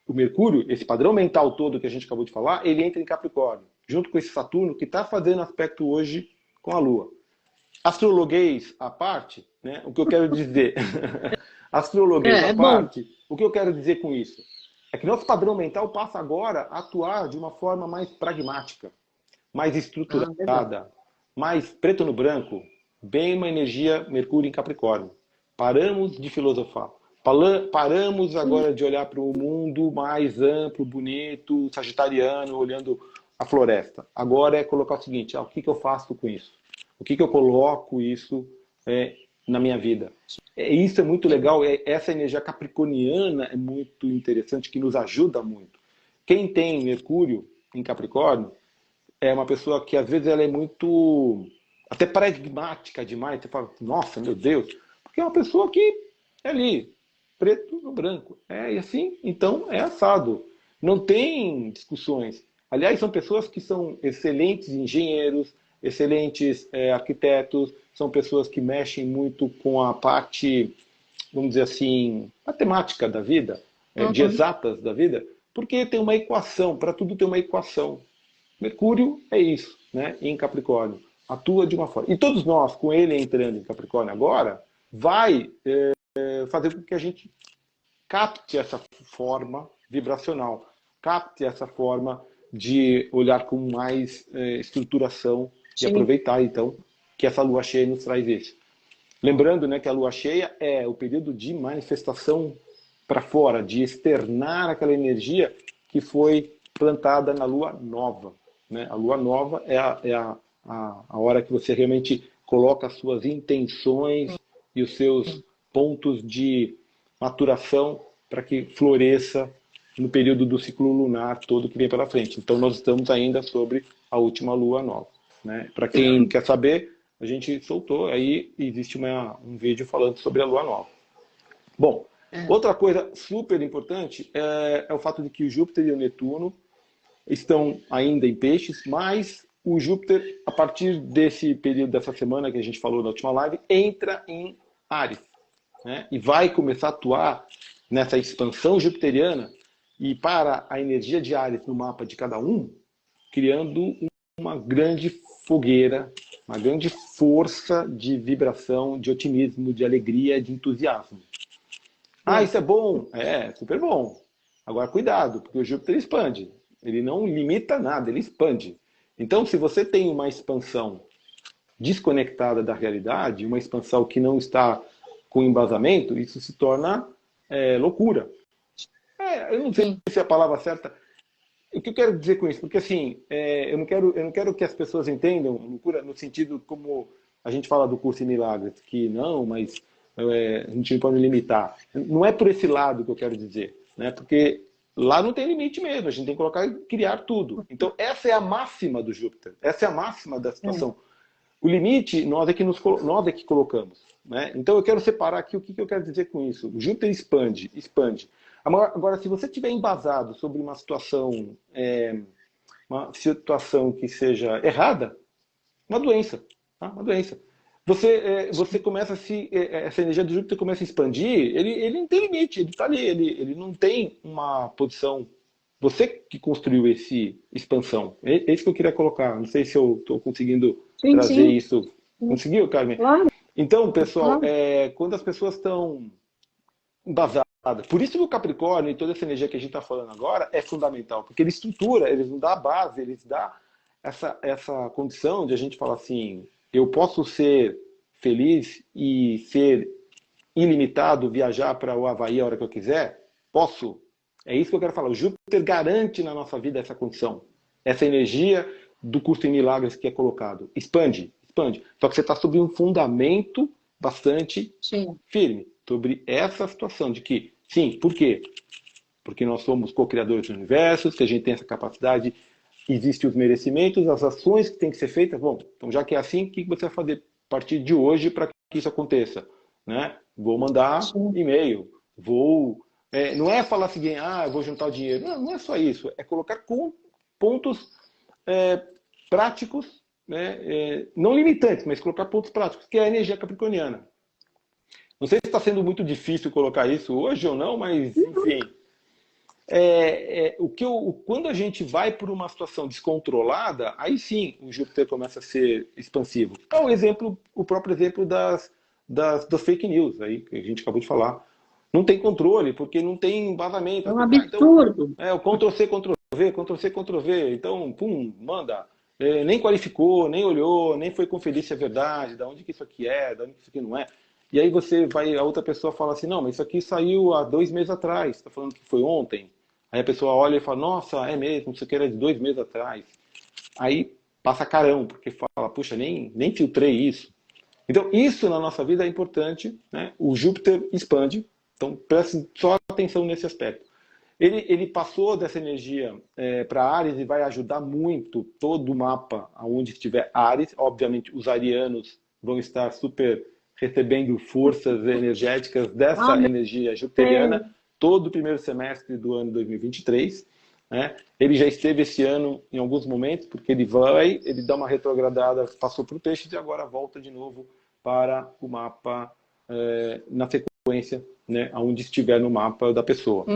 O Mercúrio, esse padrão mental todo que a gente acabou de falar, ele entra em Capricórnio, junto com esse Saturno que está fazendo aspecto hoje com a Lua. Astrologuês à parte, né, o que eu quero dizer... Astrologuês à parte, o que eu quero dizer com isso? É que nosso padrão mental passa agora a atuar de uma forma mais pragmática, mais estruturada, mais preto no branco, bem uma energia Mercúrio em Capricórnio. Paramos de filosofar. Paramos agora de olhar para o mundo mais amplo, bonito, sagitariano, olhando a floresta. Agora é colocar o seguinte, o que eu faço com isso? O que eu coloco isso na minha vida? Isso é muito legal, essa energia capricorniana é muito interessante, que nos ajuda muito. Quem tem Mercúrio em Capricórnio é uma pessoa que às vezes ela é muito, até pragmática demais, você fala, nossa, meu Deus, porque é uma pessoa que é ali, preto no branco, e assim, então é assado, não tem discussões. Aliás, são pessoas que são excelentes engenheiros, excelentes arquitetos, são pessoas que mexem muito com a parte, vamos dizer assim, matemática da vida, de exatas da vida, porque tem uma equação, para tudo tem uma equação. Mercúrio é isso, né? Em Capricórnio. Atua de uma forma. E todos nós, com ele entrando em Capricórnio agora, vai fazer com que a gente capte essa forma vibracional, capte essa forma de olhar com mais estruturação e aproveitar, então, que essa lua cheia nos traz isso. Lembrando, né, que a lua cheia é o período de manifestação para fora, de externar aquela energia que foi plantada na lua nova. Né? A lua nova é a hora que você realmente coloca as suas intenções e os seus pontos de maturação para que floresça no período do ciclo lunar todo que vem pela frente. Então nós estamos ainda sobre a última lua nova. Né? Para quem quer saber, a gente soltou, aí existe um vídeo falando sobre a lua nova. Bom, outra coisa super importante é o fato de que o Júpiter e o Netuno estão ainda em peixes, mas o Júpiter, a partir desse período dessa semana que a gente falou na última live, entra em Áries, né? E vai começar a atuar nessa expansão jupiteriana, e para a energia de Áries no mapa de cada um, criando uma grande fogueira, uma grande força de vibração, de otimismo, de alegria, de entusiasmo. Ah, isso é bom? É, super bom. Agora, cuidado, porque o Júpiter expande. Ele não limita nada, ele expande. Então, se você tem uma expansão desconectada da realidade, uma expansão que não está com embasamento, isso se torna loucura. Eu não sei se é a palavra certa. O que eu quero dizer com isso? Porque assim, eu não quero que as pessoas entendam loucura no sentido como a gente fala do curso em milagres, que não, mas a gente não pode limitar. Não é por esse lado que eu quero dizer, né? Porque lá não tem limite mesmo, a gente tem que colocar e criar tudo. Então essa é a máxima do Júpiter, essa é a máxima da situação. O limite nós é que colocamos, né? Então eu quero separar aqui o que eu quero dizer com isso. O Júpiter expande, expande. Agora, se você tiver embasado sobre uma situação que seja errada, uma doença, tá? Uma doença. Você começa essa energia do Júpiter começa a expandir, ele não tem limite, ele está ali, ele não tem uma posição. Você que construiu essa expansão. É isso que eu queria colocar. Não sei se eu estou conseguindo trazer isso. Conseguiu, Carmen? Claro. Então, pessoal, quando as pessoas estão embasadas, por isso que o Capricórnio e toda essa energia que a gente está falando agora é fundamental, porque ele estrutura, eles nos dá a base, eles dão essa condição de a gente falar assim, eu posso ser feliz e ser ilimitado, viajar para o Havaí a hora que eu quiser? Posso. É isso que eu quero falar. O Júpiter garante na nossa vida essa condição, essa energia do curso em milagres que é colocado. Expande, expande. Só que você está sob um fundamento bastante firme sobre essa situação de que, sim, por quê? Porque nós somos co-criadores do universo, que a gente tem essa capacidade, existem os merecimentos, as ações que têm que ser feitas. Bom, então já que é assim, o que você vai fazer a partir de hoje para que isso aconteça? Né? Vou mandar e-mail, não é falar assim, eu vou juntar o dinheiro. Não, não é só isso. É colocar pontos práticos, né? Não limitantes, mas colocar pontos práticos, que é a energia capricorniana. Não sei se está sendo muito difícil colocar isso hoje ou não, mas, enfim. Quando a gente vai por uma situação descontrolada, aí sim o Júpiter começa a ser expansivo. O próprio exemplo das fake news, aí, que a gente acabou de falar. Não tem controle, porque não tem embasamento. É um absurdo. Então, o Ctrl-C, Ctrl-V, Ctrl-C, Ctrl-V. Então, pum, manda. Nem qualificou, nem olhou, nem foi conferir se é verdade, de onde que isso aqui é, de onde que isso aqui não é. E aí a outra pessoa fala assim, não, mas isso aqui saiu há 2 meses atrás, está falando que foi ontem. Aí a pessoa olha e fala, nossa, é mesmo, isso aqui era de 2 meses atrás. Aí passa carão, porque fala, puxa, nem filtrei isso. Então, isso na nossa vida é importante, né? O Júpiter expande, então preste só atenção nesse aspecto. Ele passou dessa energia para Áries e vai ajudar muito todo o mapa onde estiver Áries. Obviamente, os arianos vão estar super recebendo forças energéticas dessa energia jupiteriana todo o primeiro semestre do ano 2023. Né? Ele já esteve esse ano em alguns momentos, porque ele dá uma retrogradada, passou para o Peixes e agora volta de novo para o mapa na sequência, né, onde estiver no mapa da pessoa.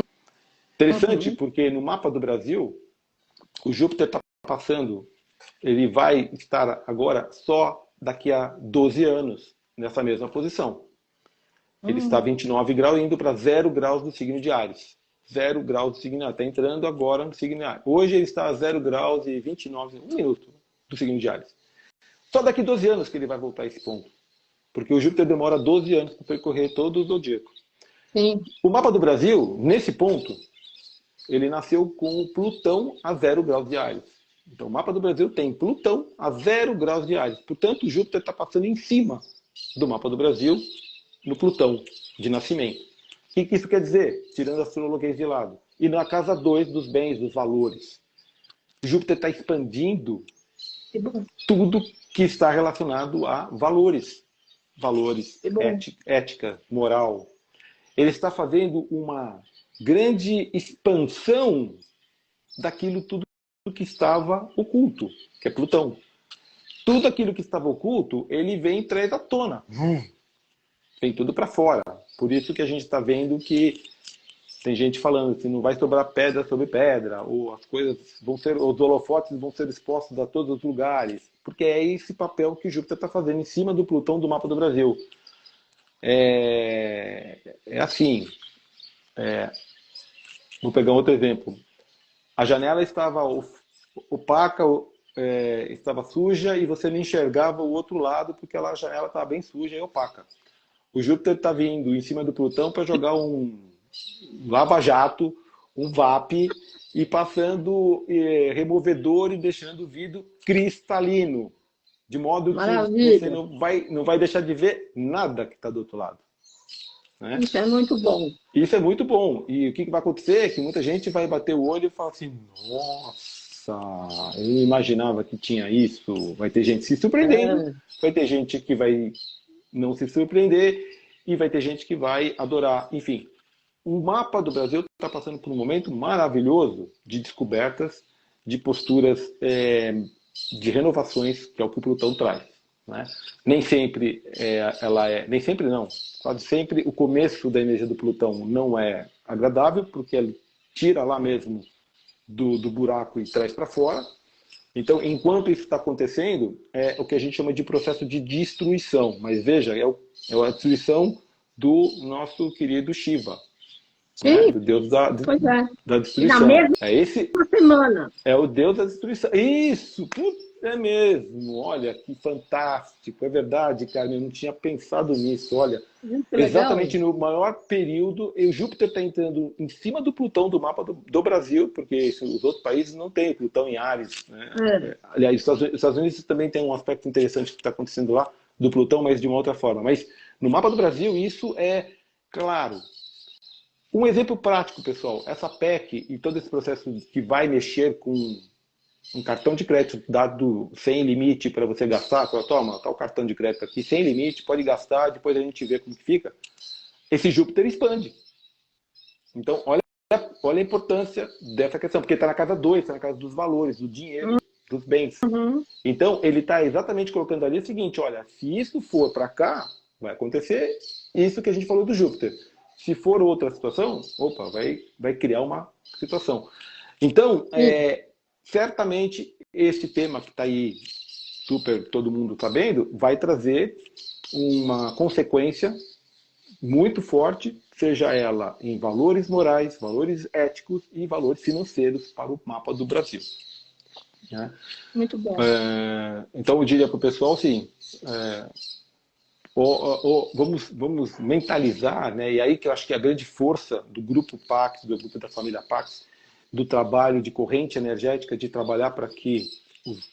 Interessante, porque no mapa do Brasil, o Júpiter está passando, ele vai estar agora só daqui a 12 anos nessa mesma posição. Ele está 29 graus indo para 0 graus do signo de Áries. 0 graus do signo de Áries. Está entrando agora no signo de Áries. Hoje ele está a 0 graus e 29, 1 minuto do signo de Áries. Só daqui a 12 anos que ele vai voltar a esse ponto. Porque o Júpiter demora 12 anos para percorrer todo o zodíaco. Sim. O mapa do Brasil, nesse ponto, ele nasceu com o Plutão a 0 graus de Áries. Então o mapa do Brasil tem Plutão a 0 graus de Áries. Portanto, o Júpiter está passando em cima do mapa do Brasil no Plutão de nascimento. O que isso quer dizer? Tirando a astrologia de lado. E na casa 2 dos bens, dos valores. Júpiter está expandindo tudo que está relacionado a valores. Valores, ética, moral. Ele está fazendo uma grande expansão daquilo tudo que estava oculto, que é Plutão. Tudo aquilo que estava oculto, ele vem e traz à tona. Vem tudo para fora. Por isso que a gente está vendo que tem gente falando que não vai sobrar pedra sobre pedra, ou as coisas vão ser, os holofotes vão ser expostos a todos os lugares, porque é esse papel que Júpiter está fazendo em cima do Plutão do mapa do Brasil. É assim, vou pegar um outro exemplo. A janela estava opaca, estava suja e você não enxergava o outro lado porque a janela estava bem suja e opaca. O Júpiter está vindo em cima do Plutão para jogar um lava-jato, um VAP, e passando removedor e deixando o vidro cristalino, de modo que você não vai deixar de ver nada que está do outro lado. Né? Isso é muito bom. Isso é muito bom. E o que vai acontecer é que muita gente vai bater o olho e falar assim, nossa, eu não imaginava que tinha isso. Vai ter gente se surpreendendo, vai ter gente que vai não se surpreender e vai ter gente que vai adorar. Enfim, o mapa do Brasil está passando por um momento maravilhoso de descobertas, de posturas, de renovações, que é o que o Plutão traz. Né? Nem sempre nem sempre não, quase sempre o começo da energia do Plutão não é agradável, porque ele tira lá mesmo do buraco e traz para fora. Então, enquanto isso está acontecendo, é o que a gente chama de processo de destruição. Mas veja, é a destruição do nosso querido Shiva, né? Do deus da destruição. Na mesma esse semana. É o deus da destruição. Isso! É mesmo, olha que fantástico, é verdade, Carmen, eu não tinha pensado nisso, olha, exatamente no maior período, o Júpiter está entrando em cima do Plutão do mapa do Brasil, porque os outros países não têm Plutão em Áries, né? Aliás, os Estados Unidos também tem um aspecto interessante que está acontecendo lá, do Plutão, mas de uma outra forma, mas no mapa do Brasil isso é claro. Um exemplo prático, pessoal, essa PEC e todo esse processo que vai mexer com um cartão de crédito dado sem limite para você gastar, toma, tá o cartão de crédito aqui sem limite, pode gastar, depois a gente vê como que fica. Esse Júpiter expande. Então, olha a importância dessa questão, porque está na casa 2, está na casa dos valores, do dinheiro, dos bens. Então, ele está exatamente colocando ali o seguinte, olha, se isso for para cá, vai acontecer isso que a gente falou do Júpiter. Se for outra situação, opa, vai criar uma situação. Então, certamente, esse tema que está aí, todo mundo sabendo, vai trazer uma consequência muito forte, seja ela em valores morais, valores éticos e valores financeiros para o mapa do Brasil. Né? Muito bom. Então, eu diria para o pessoal, sim, vamos mentalizar, né? E aí que eu acho que a grande força do grupo Pax, do grupo da família Pax, do trabalho de corrente energética, de trabalhar para que os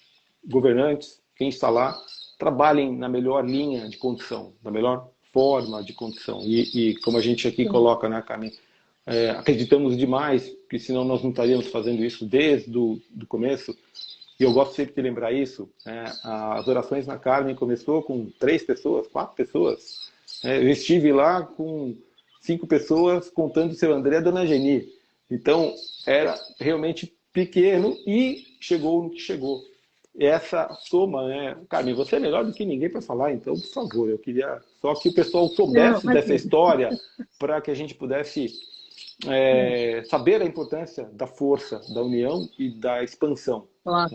governantes, quem está lá, trabalhem na melhor linha de condição, na melhor forma de condição. E como a gente aqui coloca, né, Carmen, acreditamos demais, porque senão nós não estaríamos fazendo isso desde o começo. E eu gosto sempre de lembrar isso. As orações na Carmen começou com 3 pessoas, 4 pessoas. Eu estive lá com 5 pessoas contando o seu André e a Dona Geni. Então, era realmente pequeno e chegou no que chegou. Essa soma, né? Carmen, você é melhor do que ninguém para falar, então, por favor, eu queria só que o pessoal soubesse dessa história para que a gente pudesse saber a importância da força, da união e da expansão. Claro.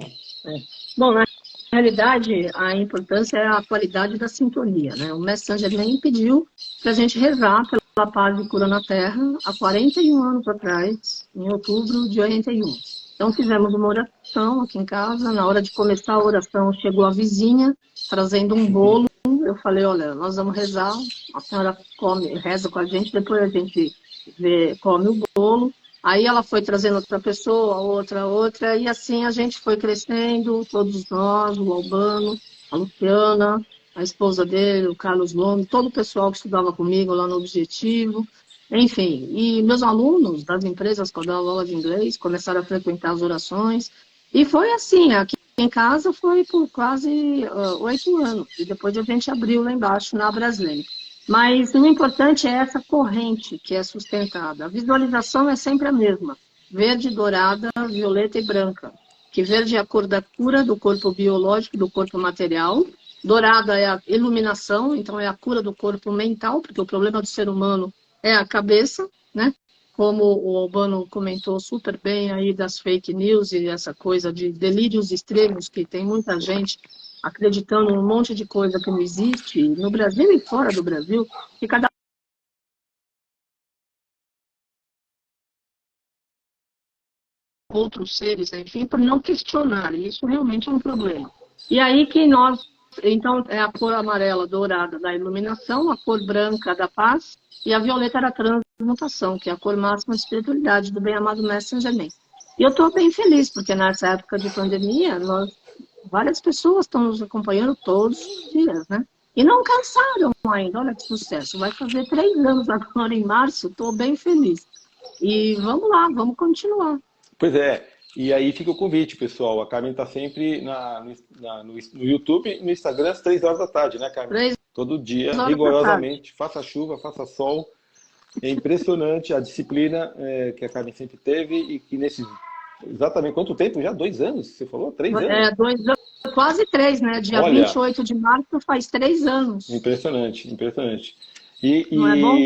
Bom, na realidade, a importância é a qualidade da sintonia, né? O mestre Saint Germain pediu para a gente rezar pela paz e cura na Terra há 41 anos atrás, em outubro de 81. Então fizemos uma oração aqui em casa, na hora de começar a oração chegou a vizinha trazendo um bolo, eu falei, olha, nós vamos rezar, a senhora reza com a gente, depois a gente come o bolo. Aí ela foi trazendo outra pessoa, outra, e assim a gente foi crescendo, todos nós, o Albano, a Luciana, a esposa dele, o Carlos Gomes, todo o pessoal que estudava comigo lá no Objetivo, enfim. E meus alunos das empresas que eu dava aula de inglês começaram a frequentar as orações, e foi assim, aqui em casa foi por quase 8 anos, e depois a gente abriu lá embaixo na Brasília. Mas o importante é essa corrente que é sustentada. A visualização é sempre a mesma. Verde, dourada, violeta e branca. Que verde é a cor da cura do corpo biológico, do corpo material. Dourada é a iluminação, então é a cura do corpo mental, porque o problema do ser humano é a cabeça, né? como o Albano comentou super bem aí das fake news e essa coisa de delírios extremos, que tem muita gente acreditando em um monte de coisa que não existe, no Brasil e fora do Brasil, que cada outros seres, enfim, por não questionar. E isso realmente é um problema. E aí que nós, então, é a cor amarela dourada da iluminação, a cor branca da paz e a violeta da transmutação, que é a cor máxima de espiritualidade do bem-amado Mestre Saint Germain. E eu estou bem feliz, porque nessa época de pandemia, várias pessoas estão nos acompanhando todos os dias, né? E não cansaram ainda, olha que sucesso. Vai fazer 3 anos agora em março, estou bem feliz. E vamos lá, vamos continuar. Pois é, e aí fica o convite, pessoal. A Carmen está sempre no YouTube e no Instagram às 3 horas da tarde, né, Carmen? 3 Todo dia, horas da tarde. rigorosamente, faça chuva, faça sol. É impressionante a disciplina que a Carmen sempre teve e que nesses... Exatamente quanto tempo? Já 2 anos? Você falou? 3 anos? 2 anos, quase 3, né? Dia Olha, 28 de março faz 3 anos. impressionante, impressionante. Não é bom?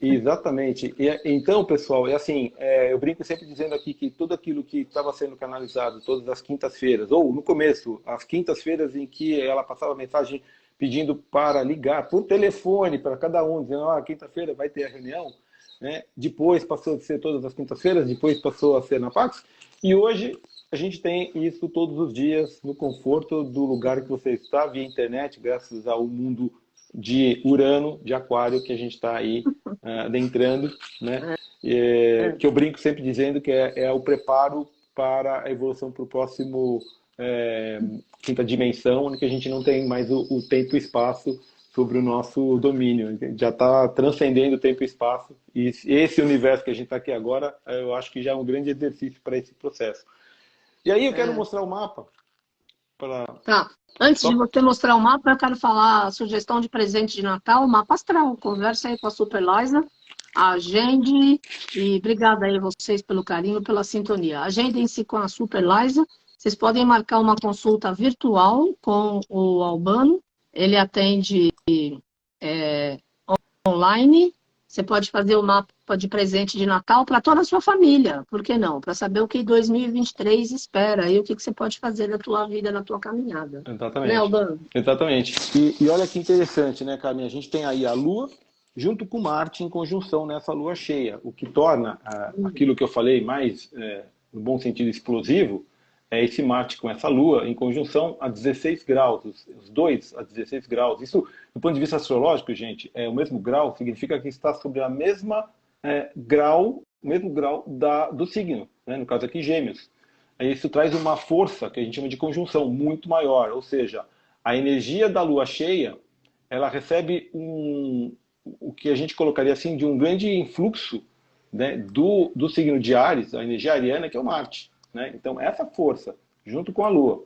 Exatamente. Então, pessoal, é assim, eu brinco sempre dizendo aqui que tudo aquilo que estava sendo canalizado todas as quintas-feiras, ou no começo, as quintas-feiras em que ela passava mensagem pedindo para ligar por telefone para cada um, dizendo, quinta-feira vai ter a reunião, né? Depois passou a ser todas as quintas-feiras, depois passou a ser na Pax, e hoje a gente tem isso todos os dias no conforto do lugar que você está, via internet, graças ao mundo de Urano, de Aquário, que a gente está aí adentrando, né? Que eu brinco sempre dizendo que é o preparo para a evolução para o próximo quinta dimensão, onde a gente não tem mais o tempo e espaço sobre o nosso domínio. Já está transcendendo o tempo e espaço. E esse universo que a gente está aqui agora, eu acho que já é um grande exercício para esse processo. E aí eu quero mostrar o mapa. Tá. Antes de você mostrar o mapa, eu quero falar a sugestão de presente de Natal, o mapa astral. Conversa aí com a Super Liza, agende, e obrigada aí a vocês pelo carinho, pela sintonia. Agendem-se com a Super Liza. Vocês podem marcar uma consulta virtual com o Albano. Ele atende online. Você pode fazer o mapa de presente de Natal para toda a sua família. Por que não? Para saber o que 2023 espera e o que você pode fazer na tua vida, na tua caminhada. Exatamente. Né, Albano? Exatamente. E olha que interessante, né, Carmen? A gente tem aí a Lua junto com Marte em conjunção nessa Lua cheia, o que torna aquilo que eu falei mais, no bom sentido, explosivo, é esse Marte com essa Lua em conjunção a 16 graus, os dois a 16 graus. Isso, do ponto de vista astrológico, gente, o mesmo grau significa que está sobre a mesma o mesmo grau do signo, né? No caso aqui, Gêmeos. Isso traz uma força que a gente chama de conjunção muito maior, ou seja, a energia da Lua cheia, ela recebe o que a gente colocaria assim de um grande influxo, né, do signo de Áries, a energia ariana, que é o Marte. Né? Então, essa força, junto com a Lua,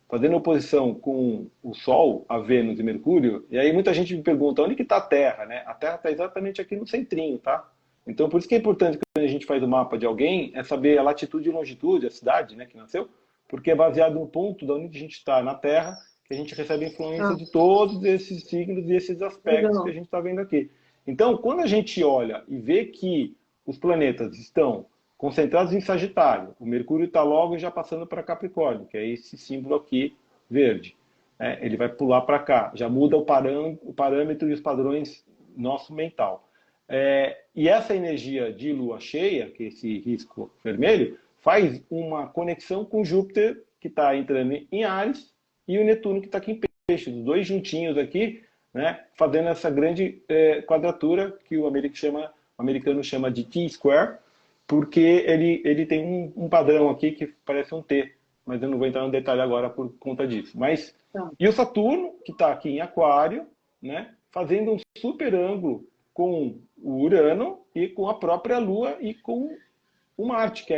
fazendo oposição com o Sol, a Vênus e Mercúrio, e aí muita gente me pergunta, onde que está a Terra? Né? A Terra está exatamente aqui no centrinho, tá? Então, por isso que é importante quando a gente faz o mapa de alguém, é saber a latitude e longitude, a cidade, né, que nasceu, porque é baseado no ponto de onde a gente está na Terra, que a gente recebe a influência de todos esses signos e esses aspectos que a gente está vendo aqui. Então, quando a gente olha e vê que os planetas estão concentrados em Sagitário, o Mercúrio está logo já passando para Capricórnio, que é esse símbolo aqui verde. Ele vai pular para cá, já muda o parâmetro e os padrões nosso mental. E essa energia de lua cheia, que é esse risco vermelho, faz uma conexão com Júpiter, que está entrando em Áries, e o Netuno, que está aqui em Peixes, os dois juntinhos aqui, né, fazendo essa grande quadratura que o americano chama de T-square, porque ele tem um padrão aqui que parece um T, mas eu não vou entrar no detalhe agora por conta disso. E o Saturno, que está aqui em Aquário, né, fazendo um super ângulo com o Urano e com a própria Lua e com o Marte, que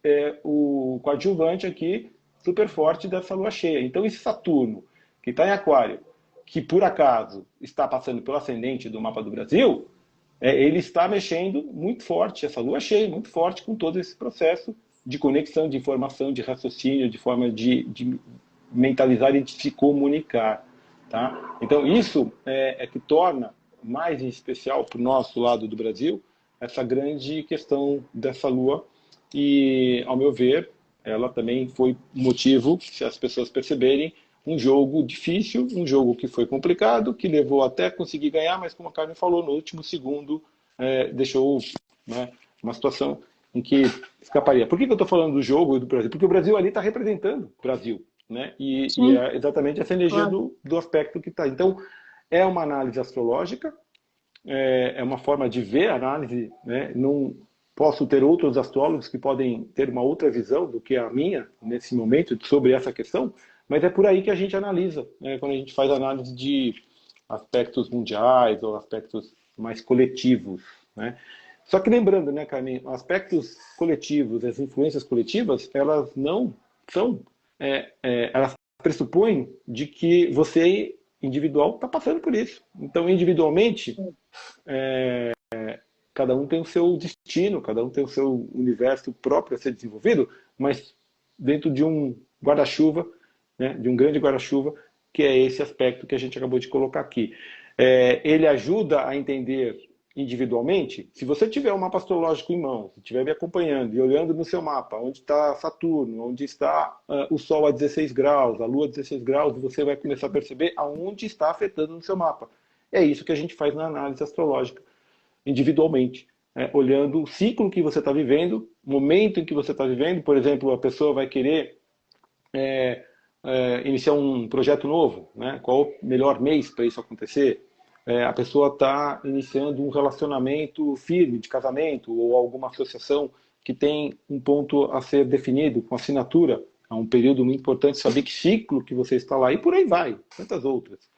é o coadjuvante aqui super forte dessa Lua cheia. Então esse Saturno, que está em Aquário, que por acaso está passando pelo ascendente do mapa do Brasil, ele está mexendo muito forte, essa Lua cheia, muito forte com todo esse processo de conexão, de informação, de raciocínio, de forma de mentalizar e de se comunicar. Tá? Então isso é que torna mais em especial para o nosso lado do Brasil, essa grande questão dessa lua e, ao meu ver, ela também foi motivo, se as pessoas perceberem, um jogo difícil, um jogo que foi complicado, que levou até conseguir ganhar, mas como a Carmen falou, no último segundo deixou, né, uma situação em que escaparia. Por que eu estou falando do jogo e do Brasil? Porque o Brasil ali está representando o Brasil, né? E Sim, é exatamente essa energia claro. do aspecto que está. Então, é uma análise astrológica, é uma forma de ver a análise, né? Não posso ter outros astrólogos que podem ter uma outra visão do que a minha nesse momento sobre essa questão, mas é por aí que a gente analisa, né? Quando a gente faz análise de aspectos mundiais ou aspectos mais coletivos, né? Só que lembrando, né, Carmen, aspectos coletivos, as influências coletivas, elas não são, elas pressupõem de que você individual está passando por isso. Então, individualmente, cada um tem o seu destino, cada um tem o seu universo próprio a ser desenvolvido, mas dentro de um guarda-chuva, né, de um grande guarda-chuva, que é esse aspecto que a gente acabou de colocar aqui. Ele ajuda a entender individualmente. Se você tiver um mapa astrológico em mão, se estiver me acompanhando e olhando no seu mapa, onde está Saturno, onde está o Sol a 16 graus, a Lua a 16 graus, você vai começar a perceber aonde está afetando no seu mapa. É isso que a gente faz na análise astrológica individualmente, né? Olhando o ciclo que você está vivendo, o momento em que você está vivendo. Por exemplo, a pessoa vai querer iniciar um projeto novo, né? Qual o melhor mês para isso acontecer? A pessoa está iniciando um relacionamento firme de casamento ou alguma associação que tem um ponto a ser definido com assinatura. É um período muito importante saber que ciclo que você está lá e por aí vai, tantas outras.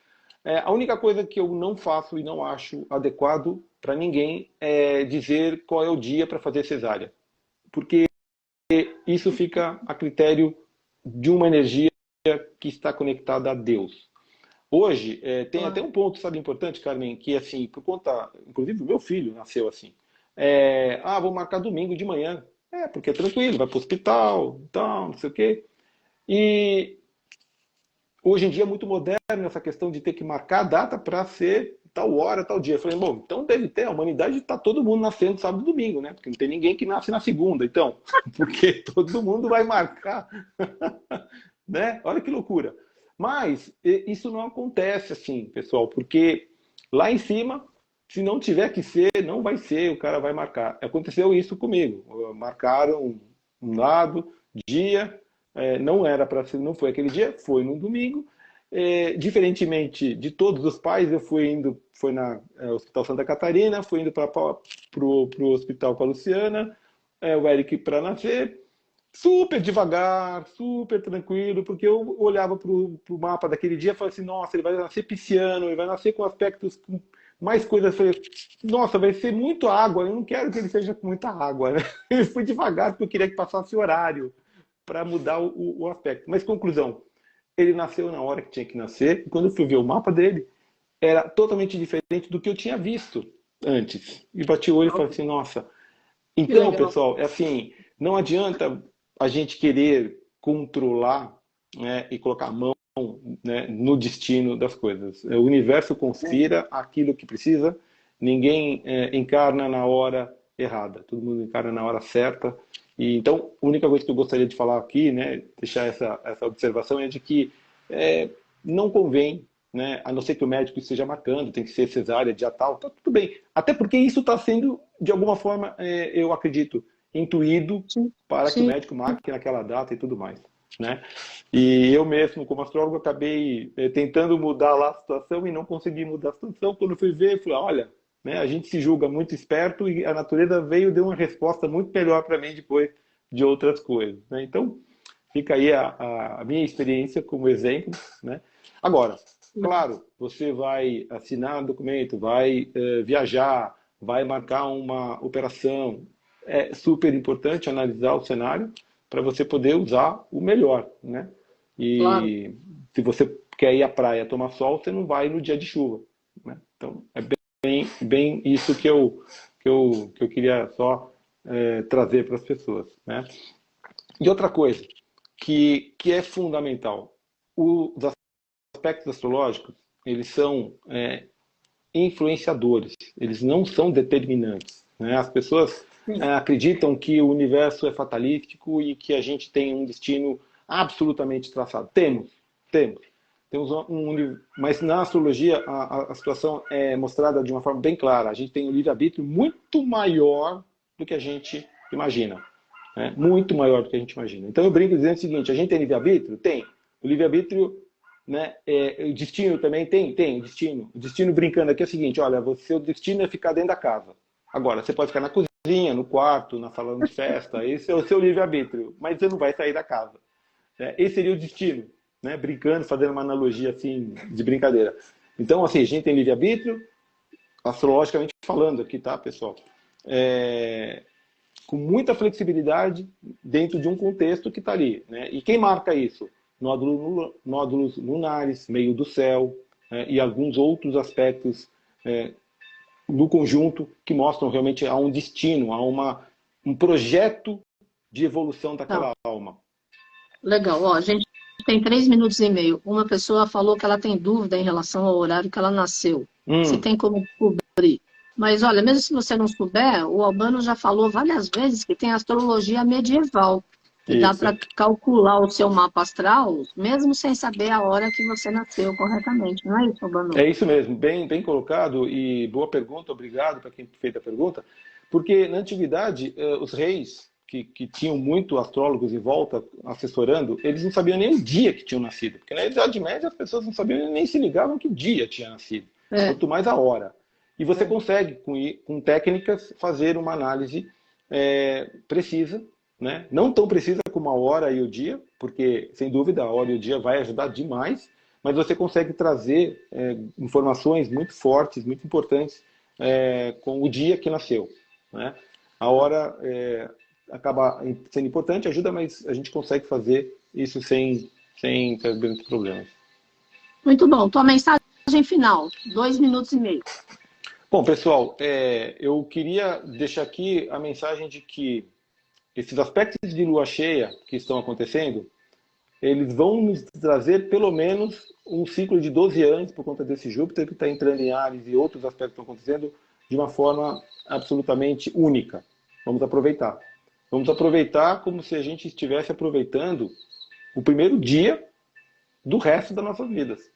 A única coisa que eu não faço e não acho adequado para ninguém é dizer qual é o dia para fazer cesárea. Porque isso fica a critério de uma energia que está conectada a Deus. Hoje, tem até um ponto, sabe, importante, Carmen, que assim, por conta, inclusive o meu filho nasceu assim. Vou marcar domingo de manhã. Porque é tranquilo, vai para o hospital, tal, não sei o quê. E hoje em dia é muito moderno essa questão de ter que marcar a data para ser tal hora, tal dia. Eu falei, bom, então deve ter, a humanidade está todo mundo nascendo sábado e domingo, né? Porque não tem ninguém que nasce na segunda, então. Porque todo mundo vai marcar, né? Olha que loucura. Mas isso não acontece assim, pessoal, porque lá em cima, se não tiver que ser, não vai ser, o cara vai marcar. Aconteceu isso comigo. Marcaram um dado, dia, não era para ser, não foi aquele dia, foi no domingo. Diferentemente de todos os pais, eu foi na Hospital Santa Catarina, fui indo para o Hospital com a Luciana, o Eric para nascer, super devagar, super tranquilo, porque eu olhava para o mapa daquele dia e falava assim, nossa, ele vai nascer pisciano, ele vai nascer com aspectos, com mais coisas. Eu falei, nossa, vai ser muito água, eu não quero que ele seja com muita água, né? Eu fui devagar porque eu queria que passasse horário para mudar o aspecto. Mas conclusão, ele nasceu na hora que tinha que nascer, e quando eu fui ver o mapa dele, era totalmente diferente do que eu tinha visto antes. E bati o olho e falei assim, nossa. Que Então, legal. pessoal, é assim, não adianta a gente querer controlar, né, e colocar a mão, né, no destino das coisas. O universo conspira aquilo que precisa, ninguém encarna na hora errada, todo mundo encarna na hora certa. E então, a única coisa que eu gostaria de falar aqui, né, deixar essa observação é de que não convém, né, a não ser que o médico esteja marcando, tem que ser cesárea, dia tal, tá tudo bem. Até porque isso está sendo, de alguma forma, eu acredito, intuído Sim, para que o sim. médico marque naquela data e tudo mais, né? E eu mesmo, como astrólogo, acabei tentando mudar lá a situação e não consegui mudar a situação. Quando fui ver, eu falei, olha, né, a gente se julga muito esperto e a natureza veio e deu uma resposta muito melhor para mim depois de outras coisas, né? Então, fica aí a minha experiência como exemplo, né? Agora, claro, você vai assinar um documento, vai viajar, vai marcar uma operação. É super importante analisar o cenário para você poder usar o melhor, né? Claro. E se você quer ir à praia tomar sol, você não vai no dia de chuva, né? Então, é bem isso que eu queria só trazer para as pessoas, né? E outra coisa que é fundamental, os aspectos astrológicos, eles são influenciadores, eles não são determinantes. né? As pessoas acreditam que o universo é fatalístico e que a gente tem um destino absolutamente traçado. Temos. Mas na astrologia a situação é mostrada de uma forma bem clara. A gente tem um livre-arbítrio muito maior do que a gente imagina. Né? Muito maior do que a gente imagina. Então eu brinco dizendo o seguinte, a gente tem livre-arbítrio? Tem. O livre-arbítrio, né, o destino também tem o destino. O destino brincando aqui é o seguinte, olha, o seu destino é ficar dentro da casa. Agora, você pode ficar na cozinha, no quarto, na sala de festa, esse é o seu livre-arbítrio, mas você não vai sair da casa. Esse seria o destino, né? Brincando, fazendo uma analogia assim, de brincadeira. Então, assim, a gente tem livre-arbítrio, astrologicamente falando aqui, tá, pessoal? Com muita flexibilidade dentro de um contexto que está ali. Né? E quem marca isso? Nódulos lunares, meio do céu, e alguns outros aspectos do conjunto que mostram realmente a um destino, a um projeto de evolução daquela alma. Legal. Ó, a gente tem 3 minutos e meio. Uma pessoa falou que ela tem dúvida em relação ao horário que ela nasceu. Se tem como cobrir. Mas olha, mesmo se você não souber, o Albano já falou várias vezes que tem astrologia medieval. Que dá para calcular o seu mapa astral, mesmo sem saber a hora que você nasceu corretamente. Não é isso, Albano? É isso mesmo, bem colocado e boa pergunta, obrigado para quem fez a pergunta. Porque na antiguidade, os reis, que tinham muito astrólogos em volta assessorando, eles não sabiam nem o dia que tinham nascido. Porque na Idade Média as pessoas não sabiam nem se ligavam que dia tinha nascido. Quanto mais a hora. E você consegue, com técnicas, fazer uma análise precisa, né? Não tão precisa como a hora e o dia, porque, sem dúvida, a hora e o dia vai ajudar demais, mas você consegue trazer informações muito fortes, muito importantes, com o dia que nasceu. Né? A hora acaba sendo importante, ajuda, mas a gente consegue fazer isso sem grandes problemas. Muito bom. Tua mensagem final, 2 minutos e meio. Bom, pessoal, eu queria deixar aqui a mensagem de que esses aspectos de lua cheia que estão acontecendo, eles vão nos trazer pelo menos um ciclo de 12 anos por conta desse Júpiter que está entrando em Áries e outros aspectos que estão acontecendo de uma forma absolutamente única. Vamos aproveitar. Vamos aproveitar como se a gente estivesse aproveitando o primeiro dia do resto das nossas vidas.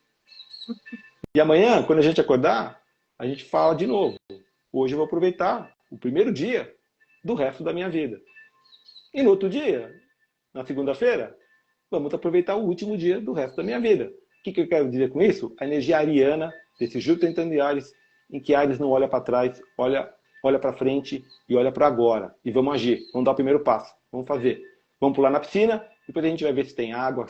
E amanhã, quando a gente acordar, a gente fala de novo. Hoje eu vou aproveitar o primeiro dia do resto da minha vida. E no outro dia, na segunda-feira, vamos aproveitar o último dia do resto da minha vida. O que eu quero dizer com isso? A energia ariana desse Júpiter entrando em Áries, em que Áries não olha para trás, olha para frente e olha para agora. E vamos agir, vamos dar o primeiro passo, vamos fazer. Vamos pular na piscina, depois a gente vai ver se tem água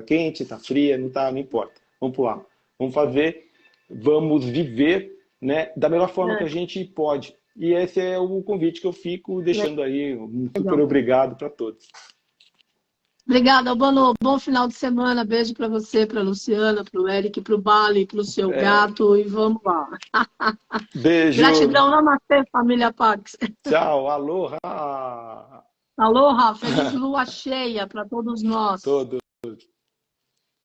quente, está fria, não importa. Vamos pular, vamos fazer, vamos viver, né, da melhor forma que a gente pode. E esse é o convite que eu fico deixando aí. Um super obrigado para todos. Obrigada, Albano. Bom final de semana. Beijo para você, para a Luciana, para o Eric, para o Bali, para o seu gato. E vamos lá. Beijo. Gratidão. Namastê, família Pax. Tchau. Aloha. Aloha. Feliz lua cheia para todos nós. Todos.